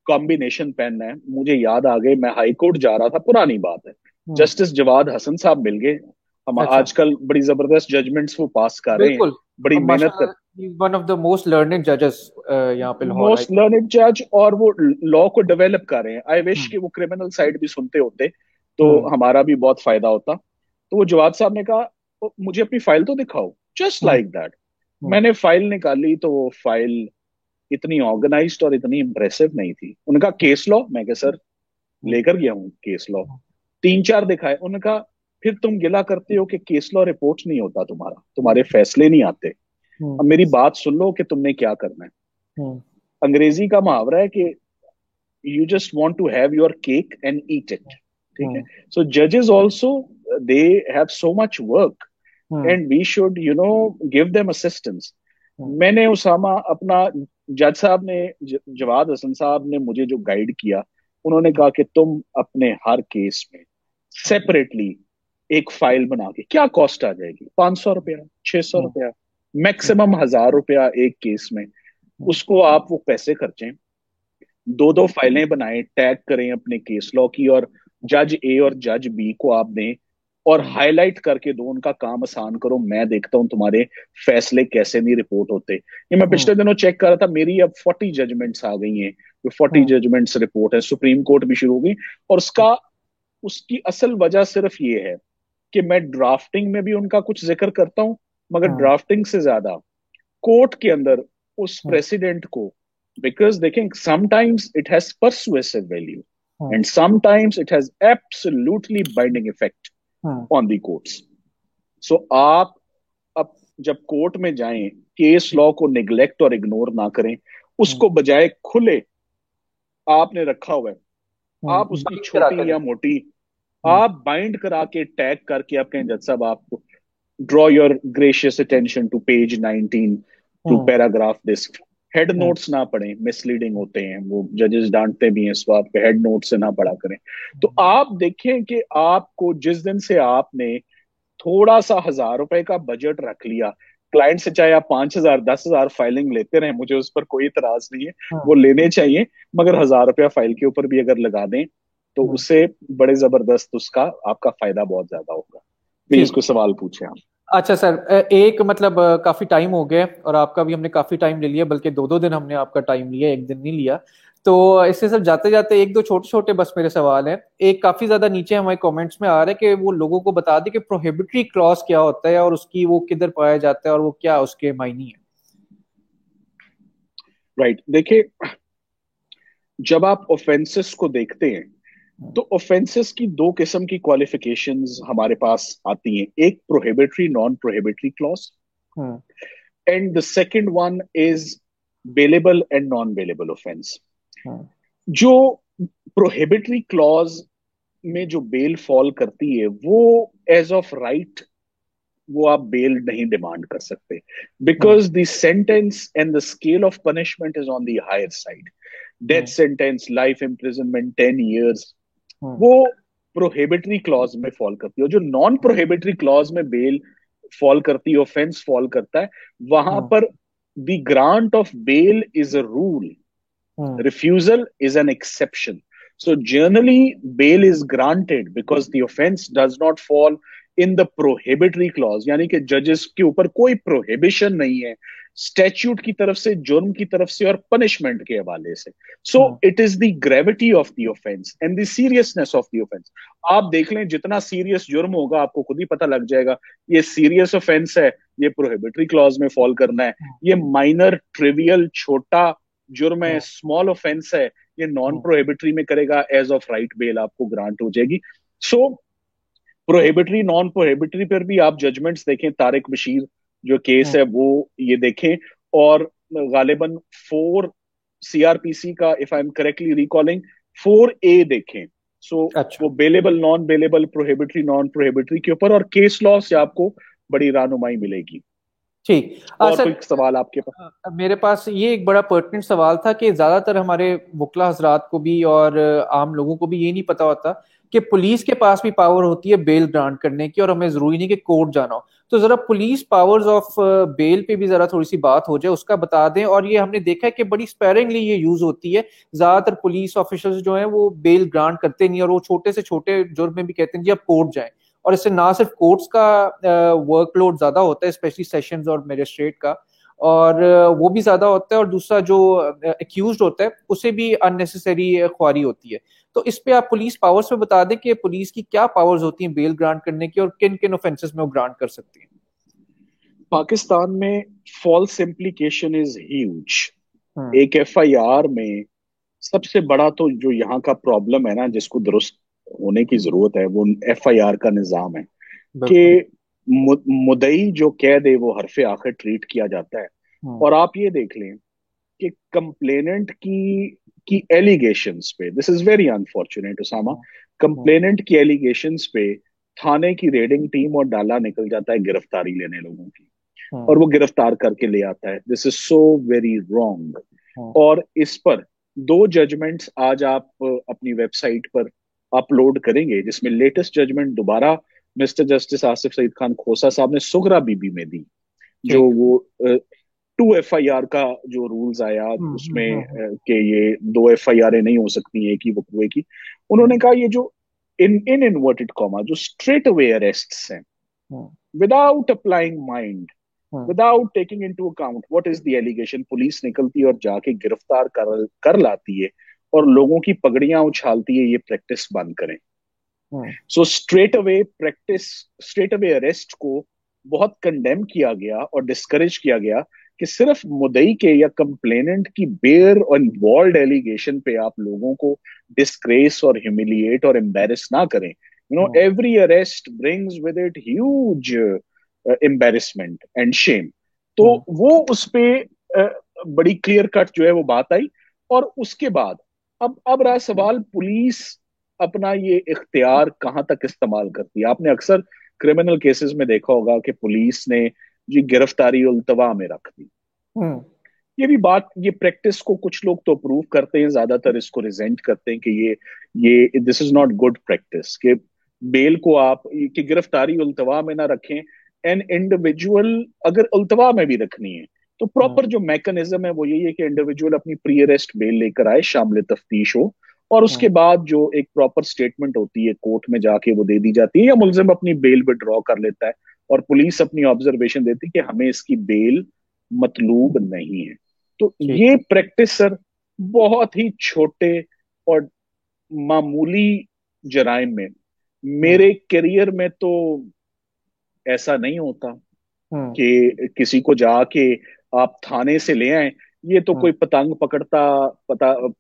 कॉम्बिनेशन पेन है, मुझे याद आ गई, मैं हाई कोर्ट जा रहा था, पुरानी बात है, हम्म, जस्टिस जवाद हसन साहब मिल गए. हम अच्छा, आजकल बड़ी जबरदस्त जजमेंट्स वो पास कर रहे हैं, बिल्कुल. बड़ी अब मेहनत कर. माशाल्लाह one of the most learning जजेस यहाँ पे Lahore high most court. Learning जज, और वो लॉ को डेवलप कर रहे हैं. आई विश हम्म, कि वो क्रिमिनल साइड भी सुनते होते तो हम्म, हमारा भी बहुत फायदा होता. तो वो जवाद साहब ने कहा, मुझे अपनी फाइल तो दिखाओ, जस्ट हम्म, लाइक दैट. हम्म, मैंने फाइल निकाली तो वो फाइल इतनी ऑर्गेनाइज्ड और इतनी इंप्रेसिव नहीं थी. उनका केस लॉ, मैं कहा सर हम्म, लेकर गया हूँ केस लॉ, 3-4 दिखाए. उनका फिर तुम गिला करते हो कि केस लॉ रिपोर्ट नहीं होता तुम्हारा, तुम्हारे फैसले नहीं आते. हम्म, अब मेरी बात सुन लो कि तुमने क्या करना है. हम्म, अंग्रेजी का मुहावरा है कि you just want to have your cake and eat it. ठीक है. हम्म, So judges also, they have so much work hmm, and we should give them assistance. हम्म, मैंने उसामा अपना, जज साहब ने, जवाद हसन साहब ने मुझे जो गाइड किया, उन्होंने कहा कि तुम अपने हर केस में सेपरेटली एक फाइल बना के क्या कॉस्ट आ जाएगी? 500 रुपया, 600 रुपया, मैक्सिमम 1000 रुपया एक केस में। उसको आप वो पैसे खर्चें, दो दो फाइलें बनाएं, टैग करें अपने केस लॉ की, और जज ए और जज बी को आप दें और हाईलाइट करके दो, उनका काम आसान करो, मैं देखता हूं तुम्हारे फैसले कैसे नहीं रिपोर्ट होते। ये मैं पिछले दिनों चेक कर रहा था, मेरी अब 40 जजमेंट्स आ गई हैं, जो 40 जजमेंट्स रिपोर्ट है, सुप्रीम कोर्ट भी शुरू हो गई। और उसका उसकी असल वजह सिर्फ ये है कि मैं ड्राफ्टिंग में भी उनका कुछ जिक्र करता हूं, मगर ड्राफ्टिंग से ज्यादा कोर्ट के अंदर उस प्रेसिडेंट को, बिकॉज देखें, sometimes it has persuasive value and sometimes it has absolutely binding effect on the courts. So आप अब जब कोर्ट में जाएं, केस लॉ को निग्लेक्ट और इग्नोर ना करें, उसको बजाय खुले आपने रखा हुआ है, आप उसकी छोटी या मोटी आप बाइंड करा के टैग करके आप कहें जज साहब, आप draw your gracious attention to page 19 to paragraph this. Head notes ना पढ़ें, मिसलीडिंग होते हैं, वो जजेस डांटते भी हैं इस बात पे, हेड नोट से ना पढ़ा करें। तो आप देखें कि आपको जिस दिन से आपने थोड़ा सा 1000 रुपए का बजट रख लिया, क्लाइंट से चाहे आप 5000 10,000 फाइलिंग लेते रहे, मुझे उस पर कोई इतराज नहीं है, वो लेने चाहिए, मगर 1000 रुपया फाइल के ऊपर भी अगर लगा दें तो उससे बड़े जबरदस्त उसका आपका फायदा बहुत ज्यादा होगा। प्लीज ठीक। कोई सवाल पूछे आप। अच्छा सर, एक मतलब काफी टाइम हो गया और आपका भी हमने काफी टाइम ले लिया, बल्कि 2-2 दिन हमने आपका टाइम लिया, एक दिन नहीं लिया। तो इससे सर जाते जाते एक दो छोटे छोटे बस मेरे सवाल हैं। एक काफी ज्यादा नीचे हमारे कमेंट्स में आ रहा है कि वो लोगों को बता दे कि प्रोहिबिटरी क्लॉज क्या होता है और उसकी वो किधर पाया जाता है और वो क्या उसके मायने है। राइट, देखिए, जब आप ऑफेंसेस को देखते हैं तो ऑफेंसेस की दो किस्म की क्वालिफिकेशंस हमारे पास आती हैं, एक prohibitory non prohibitory clause and the second one is bailable and non bailable offence. जो प्रोहिबिटरी क्लॉज में जो बेल फॉल करती है, वो एज ऑफ राइट वो आप बेल नहीं डिमांड कर सकते, because the sentence and the scale of punishment is on the higher side. Death sentence, life imprisonment, 10 years, वो प्रोहिबिटरी क्लॉज में फॉल करती है। और जो नॉन प्रोहिबिटरी क्लॉज में बेल फॉल करती है, ऑफेंस फॉल करता है, वहां पर the grant of bail is a rule, refusal is an exception. So generally bail is granted because the offense does not fall in the prohibitory clause, यानी कि जजेस के ऊपर कोई प्रोहिबिशन नहीं है स्टैच्यूट की तरफ से, जुर्म की तरफ से और पनिशमेंट के हवाले से। So it is the gravity of the offence and the seriousness of the offence. आप देख लें, जितना सीरियस जुर्म होगा आपको खुद ही पता लग जाएगा ये सीरियस ऑफेंस है, ये प्रोहिबिटरी क्लॉज में फॉल करना है, ये माइनर ट्रिवियल छोटा जुर्म है, स्मॉल ऑफेंस है, ये नॉन प्रोहिबिटरी में करेगा, एज ऑफ राइट बेल आपको ग्रांट हो जाएगी। सो प्रोहिबिटरी नॉन प्रोहिबिटरी पर भी आप जजमेंट्स देखें, तारिक बशीर जो केस है वो ये देखें, और गालिबन 4 CRPC का, if I am correctly recalling, 4A देखें। सो वो bailable non bailable, prohibitory non prohibitory के ऊपर, और केस लॉ से आपको बड़ी रानुमाई मिलेगी। ठीक। और सर, कोई सवाल आपके पास? मेरे पास ये एक बड़ा पर्टिनेंट सवाल था कि ज्यादातर हमारे वकला हजरात को भी और आम लोगों को भी ये नहीं पता होता कि पुलिस के पास भी पावर होती है बेल ग्रांट करने की, और हमें जरूरी नहीं कि कोर्ट जाना हो। तो जरा पुलिस पावर्स ऑफ बेल पे भी जरा थोड़ी सी बात हो जाए, उसका बता दें। और ये हमने देखा है कि बड़ी स्पेयरिंगली ये यूज होती है, ज्यादातर पुलिस ऑफिसर्स जो हैं वो बेल ग्रांट करते नहीं, और वो छोटे से छोटे जुर्म में भी कहते हैं जी आप कोर्ट जाएं। और इससे ना सिर्फ कोर्ट्स का वर्कलोड ज्यादा होता है, स्पेशली सेशंस और मजिस्ट्रेट का, और वो भी ज्यादा होता है, और दूसरा जो एक्यूज होता है उसे भी अननेसेसरी ख्वारी होती है। तो इस पे आप पुलिस पावर्स पे बता दें कि पुलिस की क्या पावर्स होती हैं बेल ग्रांट करने की, और किन किन ऑफेंसेस में वो ग्रांट कर सकती है। पाकिस्तान में फॉल्स इम्प्लीकेशन इज ह्यूज। एक FIR में सबसे बड़ा तो जो यहाँ का प्रॉब्लम है ना, जिसको दुरुस्त होने की जरूरत है, वो FIR का निजाम है कि मुदई जो कह दे वो हरफे आखिर ट्रीट किया जाता है। और आप ये देख लें कि कंप्लेनेंट की एलिगेशंस पे, this is very unfortunate Usama, complainant की एलिगेशंस पे थाने की रेडिंग टीम और डाला निकल जाता है गिरफ्तारी लेने लोगों की, और वो गिरफ्तार करके ले आता है। This is so very wrong. और इस पर 2 जजमेंट्स आज आप अपनी वेबसाइट पर अपलोड करेंगे, जिसमें लेटेस्ट जजमेंट दोबारा मिस्टर जस्टिस आसिफ सईद खान खोसा साहब ने सुगरा बीबी में दी, जो ठीक। वो 2 FIR का जो रूल्स आया उसमें कि ये 2 FIR नहीं हो सकती, एक ही वकूए की। उन्होंने हम्म, कहा ये जो इन इनवर्टेड कॉमा जो स्ट्रेट अवे अरेस्ट्स हैं, hmm, without applying mind, hmm, without taking into account what is the allegation, police निकलती है और जाके गिरफ्तार कर लाती है और लोगों की पगड़ियां उछालती है, ये प्रैक्टिस बंद करें। Hmm, so straight away practice, straight away arrest को बहुत कंडेम किया गया और डिस्करेज किया गया कि सिर्फ मुदई के या कंप्लेनेंट की बेयर और वॉल्ड एलिगेशन पे आप लोगों को डिस्ग्रेस और ह्यूमिलिएट और एम्बेरस ना करें। Every arrest brings with it huge embarrassment and Shem. तो हम्म, वो उस पे बड़ी क्लियर कट जो है वो बात आई। और उसके बाद अब रहा सवाल, पुलिस अपना ये इख्तियार कहां तक इस्तेमाल करती है। आपने अक्सर क्रिमिनल केसेस में देखा होगा कि पुलिस ने जी गिरफ्तारी उल्तवा में रख दी। हम्म, ये भी बात, ये प्रैक्टिस को कुछ लोग तो अप्रूव करते हैं, ज्यादातर इसको रिजेंट करते हैं कि ये this is not good practice, कि बेल को आप कि गिरफ्तारी उल्तवा में ना रखें। एन इंडिविजुअल अगर उल्तवा में भी रखनी है तो प्रॉपर जो मैकेनिज्म है वो यही है कि इंडिविजुअल अपनी प्री अरेस्ट बेल लेकर आए, शामिल तफ्तीश हो, और उसके हम्म, बाद जो एक प्रॉपर स्टेटमेंट होती है कोर्ट में जाके वो दे दी जाती है, या मुलजिम अपनी बेल विड्रॉ कर लेता है और पुलिस अपनी ऑब्जर्वेशन देती है कि हमें इसकी बेल मतलूब नहीं है। तो ठीक। ये प्रैक्टिस सर बहुत ही छोटे और मामूली जराइम में, हम्म, मेरे करियर में तो ऐसा नहीं होता हम्म, कि किसी को जाके आप थाने से ले आए। ये तो हम्म, कोई पतंग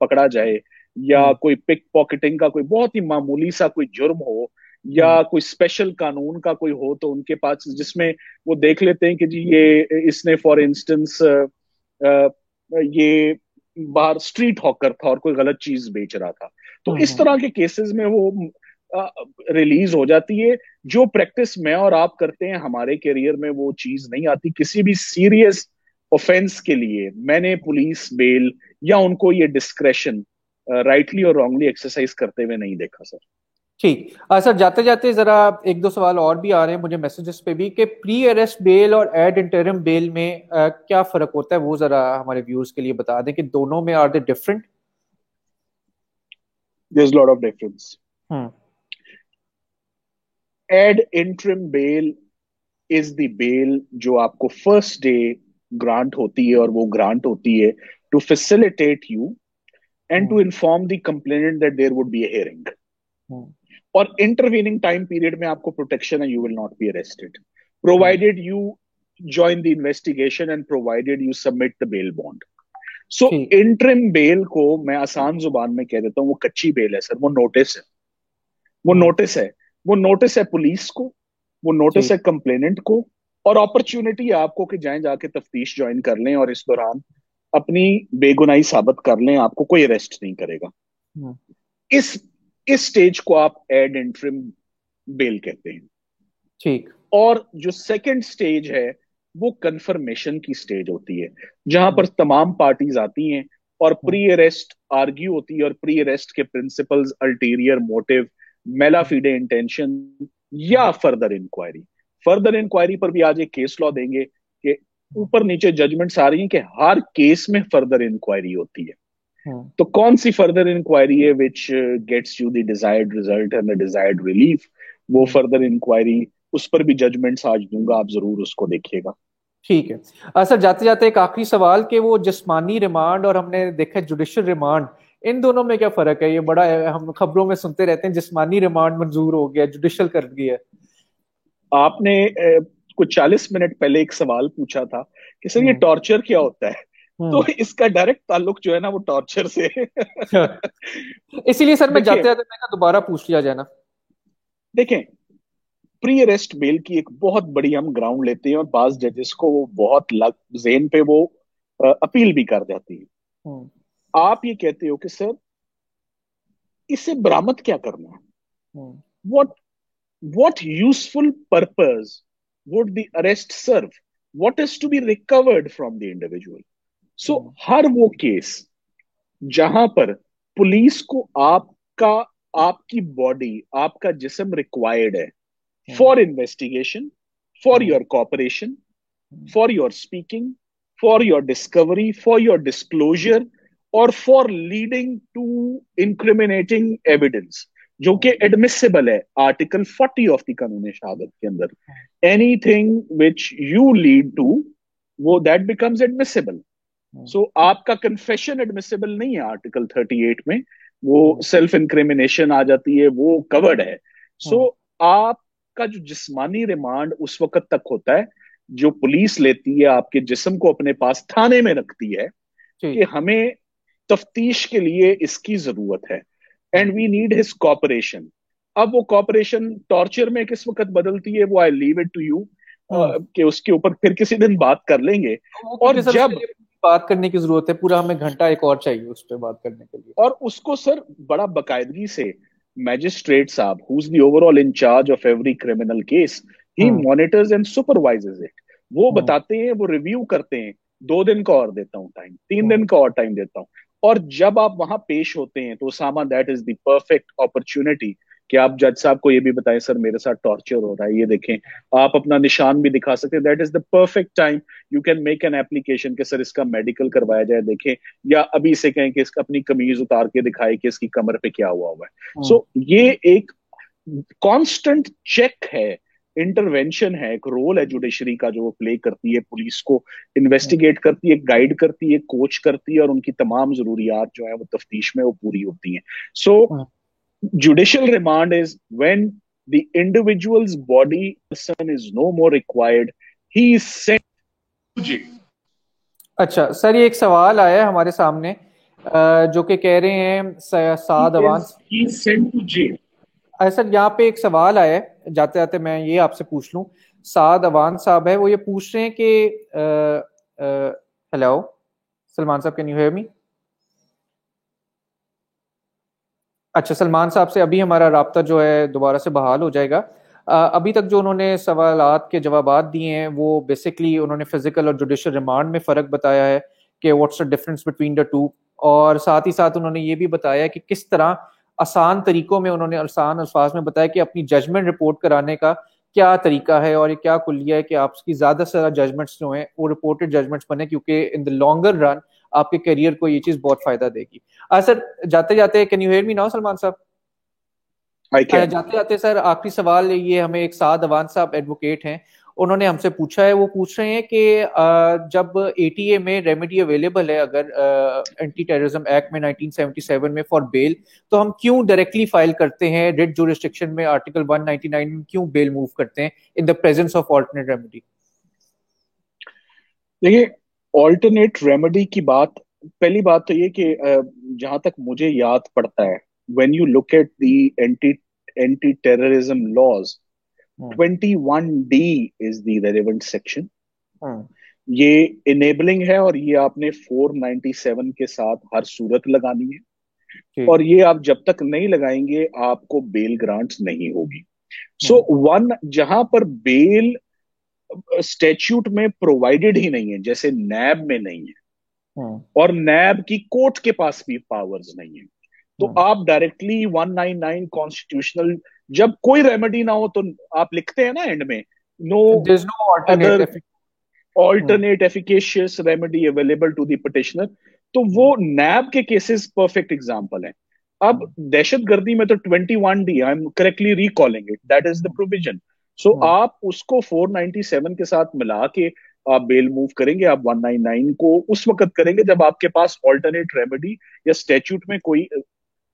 पकड़ा जाए, या हम्म, कोई पिक पॉकेटिंग का कोई बहुत ही मामूली सा कोई जुर्म हो, हम्म, या कोई स्पेशल कानून का कोई हो, तो उनके पास जिसमें वो देख लेते हैं कि जी ये इसने फॉर इंस्टेंस ये बाहर स्ट्रीट हॉकर था और कोई गलत चीज बेच रहा था, तो इस हम्म, तरह के केसेस में वो रिलीज हो जाती है। जो प्रैक्टिस मैं और आप करते हैं हमारे करियर में वो चीज नहीं आती। किसी भी सीरियस ऑफेंस के लिए मैंने पुलिस बेल या उनको ये डिस्क्रेशन राइटली और रॉन्गली एक्सरसाइज करते हुए नहीं देखा सर। ठीक। सर, जाते जाते जरा एक दो सवाल और भी आ रहे हैं मुझे मैसेजेस पे भी, कि प्री अरेस्ट बेल और एड इंटरिम बेल में क्या फर्क होता है, वो जरा हमारे व्यूअर्स के लिए बता दें कि दोनों में are they different. There is lot of difference. Hmm, ad interim bail is the bail जो आपको फर्स्ट डे ग्रांट होती है, और वो ग्रांट होती है to facilitate you and hmm, to inform the complainant that there would be a hearing. Hmm, और intervening time period में आपको प्रोटेक्शन है, you will not be arrested hmm, provided you join the investigation and provided you submit the bail bond. So ठीक। Interim bell को मैं आसान जुबान में कह देता हूँ, वो कच्ची बेल है सर, वो नोटिस है। वो हम्म, नोटिस है, वो नोटिस है पुलिस को, वो नोटिस ठीक। है कंप्लेनेंट को, और अपॉर्चुनिटी है आपको कि जाएं जाके तफ्तीश ज्वाइन कर लें और इस दौरान अपनी बेगुनाही साबित कर लें, आपको कोई अरेस्ट नहीं करेगा। हम्म, इस इस स्टेज को आप एड इंटरिम बेल कहते हैं। ठीक। और जो सेकंड स्टेज है वो कंफर्मेशन की स्टेज होती है, जहां हम्म, पर तमाम पार्टीज आती हैं और हम्म, प्री अरेस्ट आर्ग्यू होती है, और प्री अरेस्ट के प्रिंसिपल्स, अल्टीरियर मोटिव, मेला हम्म, फिडे इंटेंशन, हम्म, या फर्दर इंक्वायरी। फर्दर इंक्वायरी पर भी आज एक केस लॉ देंगे कि ऊपर नीचे जजमेंट्स आ रही हैं कि हर केस में फर्दर इंक्वायरी होती है। हम्म, तो कौन सी फर्दर इंक्वायरी है which gets you the desired result and the desired relief, वो हम्म, फर्दर इंक्वायरी, उस पर भी जजमेंट्स आज दूंगा, आप जरूर उसको देखिएगा। ठीक है। सर, जाते जाते एक आखिरी सवाल, कि वो जिस्मानी रिमांड और हमने देखा जुडिशियल रिमांड, इन दोनों में क्या फर्क है? ये बड़ा हम खबरों में सुनते रहते हैं, जिस्मानी रिमांड मंजूर हो गया, जुडिशियल कर दिया। आपने कुछ 40 मिनट पहले एक सवाल पूछा था कि सर ये हम्म, टॉर्चर क्या होता है, तो हम्म। इसका डायरेक्ट ताल्लुक जो है ना वो टॉर्चर से इसीलिए सर मैं जाते देखिए, जाते मैं कहा दोबारा पूछ लिया जाए ना। देखें, प्री अरेस्ट बेल की एक बहुत बड़ी हम ग्राउंड लेते हैं और बाज जजेस को वो बहुत लग जेन पे वो अपील भी कर जाती है। हम्म, आप ये कहते हो कि सर इसे बरामद क्या करना है, hmm, what what useful purpose would the arrest serve, what is to be recovered from the individual. So hmm, हर वो केस जहां पर पुलिस को आपका आपकी बॉडी, आपका जिस्म रिक्वायर्ड है for investigation, for your cooperation, for your speaking, for your discovery, for your disclosure, or for leading to incriminating evidence, जो कि एडमिसिबल है आर्टिकल 40 ऑफ द कानून शहादत के अंदर। Anything which you lead to, वो दैट बिकम्स एडमिसिबल। सो आपका confession admissible नहीं है आर्टिकल 38 में, वो सेल्फ इंक्रिमिनेशन आ जाती है, वो कवर्ड है। सो आपका जो जिस्मानी रिमांड उस वक्त तक होता है जो पुलिस लेती है, आपके जिस्म को अपने पास थाने में रखती है कि हमें तफ्तीश के लिए इसकी जरूरत है, and we need his cooperation. अब वो कॉपरेशन टॉर्चर में किस वक्त बदलती है, वो I leave it to you, कि उसके ऊपर फिर किसी दिन बात कर लेंगे। और जब बात करने की जरूरत है, पूरा हमें घंटा एक और चाहिए उस पर बात करने के लिए। और उसको सर बड़ा बाकायदगी से मैजिस्ट्रेट साहब, who is the overall incharge of every criminal case, he monitors and supervises it. वो बताते हैं, वो रिव्यू करते हैं, 2 दिन का और देता हूं टाइम, 3 दिन का और टाइम देता हूं। और जब आप वहां पेश होते हैं तो सामा that is the perfect opportunity कि आप जज साहब को ये भी बताएं, सर मेरे साथ टॉर्चर हो रहा है, ये देखें, आप अपना निशान भी दिखा सकते हैं। That is the perfect time you can make an application कि सर इसका मेडिकल करवाया जाए, देखें, या अभी से कहें कि इसका अपनी कमीज उतार के दिखाए कि इसकी कमर पे क्या हुआ हुआ है। सो ये एक कॉन्स्टेंट चेक है, इंटरवेंशन है, एक रोल है जुडिशरी का जो वो प्ले करती है, पुलिस को इन्वेस्टिगेट करती है, गाइड करती है, कोच करती है, और उनकी तमाम जरूरियात जो है वो तफ्तीश में वो पूरी होती हैं। सो judicial remand is when the individual's body person is no more required, he is sent to jail. अच्छा सर, ये एक सवाल आया है हमारे सामने जो कि कह रहे हैं Saad Awan, he is sent to jail. Sir यहाँ पे एक सवाल आया है, जाते जाते मैं ये आपसे पूछ लूं। साद अवान साहब है, वो ये पूछ रहे हैं कि हेलो सलमान साहब, कैन यू हियर मी? अच्छा, सलमान साहब से अभी हमारा राब्ता जो है दोबारा से बहाल हो जाएगा। अभी तक जो उन्होंने सवालात के जवाबात दिए हैं वो बेसिकली उन्होंने फिजिकल और जुडिशियल रिमांड में फ़र्क बताया है कि what's the difference between the two, और साथ ही साथ उन्होंने ये भी बताया कि किस तरह आसान तरीकों में, उन्होंने आसान अल्फाज में बताया कि अपनी जजमेंट रिपोर्ट कराने का क्या तरीका है और ये क्या कुलिया है कि आपकी ज़्यादा से ज़्यादा जजमेंट्स जो हैं वो रिपोर्टेड जजमेंट्स बने, क्योंकि इन द लॉन्गर रन आपके करियर को ये चीज़ बहुत फ़ायदा देगी। सर जाते जाते, can you hear me now Salman साहब? जाते जाते सर आखिरी सवाल ये, हमें एक साद अवान साहब एडवोकेट हैं, उन्होंने हमसे पूछा है, वो पूछ रहे हैं कि जब एटीए में रेमेडी अवेलेबल है अगर एंटी टेररिज्म एक्ट में 1977 में फॉर बेल, तो हम क्यों डायरेक्टली फाइल करते हैं रिट जुरिस्डिक्शन में आर्टिकल 199 में, क्यों बेल मूव करते हैं in the presence of alternate remedy? देखिए, ऑल्टरनेट रेमेडी की बात, पहली बात तो ये कि जहां तक मुझे याद पड़ता है, when you look at the anti terrorism laws, 21D is the relevant section. ये इनेबलिंग है और ये आपने 497 के साथ हर सूरत लगानी है, और ये आप जब तक नहीं लगाएंगे आपको बेल ग्रांट्स नहीं होगी। सो जहां पर बेल स्टैट्यूट में प्रोवाइडेड ही नहीं है, जैसे नैब में नहीं है और नैब की कोर्ट के पास भी पावर्स नहीं है, तो आप डायरेक्टली 199 कॉन्स्टिट्यूशनल, जब कोई रेमेडी ना हो तो आप लिखते हैं ना एंड में, no other alternate efficacious remedy available to the petitioner, तो वो नैब के केसेस परफेक्ट एग्जांपल हैं। अब दहशतगर्दी में तो 21D, I am correctly recalling it, that is the provision. So आप उसको 497 के साथ मिला के आप बेल मूव करेंगे, आप 199 को उस वक्त करेंगे जब आपके पास ऑल्टरनेट रेमेडी या स्टैट्यूट में कोई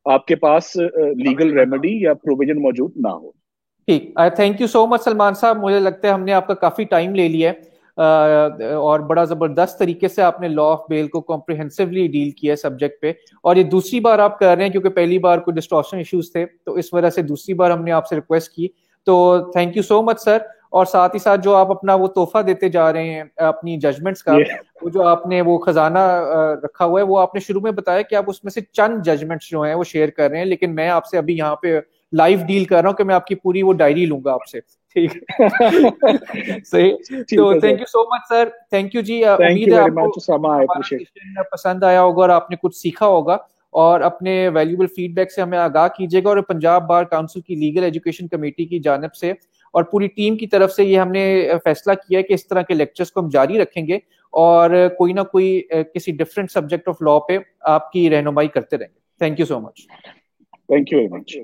आपके पास लीगल रेमेडी या प्रोविजन मौजूद ना हो। ठीक, thank you so much Salman साहब, मुझे लगता है हमने आपका काफी टाइम ले लिया है और बड़ा जबरदस्त तरीके से आपने लॉ ऑफ बेल को कॉम्प्रिहेंसिवली डील किया है सब्जेक्ट पे, और ये दूसरी बार आप कर रहे हैं क्योंकि पहली बार कोई डिस्टॉर्शन इश्यूज थे, तो इस वजह से दूसरी बार हमने आपसे रिक्वेस्ट की, तो thank you so much sir. और साथ ही साथ जो आप अपना वो तोहफा देते जा रहे हैं अपनी जजमेंट्स का, वो जो आपने वो खजाना रखा हुआ है, वो आपने शुरू में बताया कि आप उसमें से चंद जजमेंट्स जो हैं वो शेयर कर रहे हैं, लेकिन मैं आपसे अभी यहाँ पे लाइव डील कर रहा हूँ कि मैं आपकी पूरी वो डायरी लूंगा आपसे, ठीक सही। तो thank you so much sir, thank you जी। उम्मीद है आपको पसंद आया होगा और आपने कुछ सीखा होगा, और अपने वैल्यूबल फीडबैक से हमें आगाह कीजिएगा। और पंजाब बार काउंसिल की लीगल एजुकेशन कमेटी की जानिब से और पूरी टीम की तरफ से ये हमने फैसला किया है कि इस तरह के लेक्चर्स को हम जारी रखेंगे और कोई ना कोई किसी डिफरेंट सब्जेक्ट ऑफ लॉ पे आपकी रहनुमाई करते रहेंगे। Thank you so much. Thank you very much.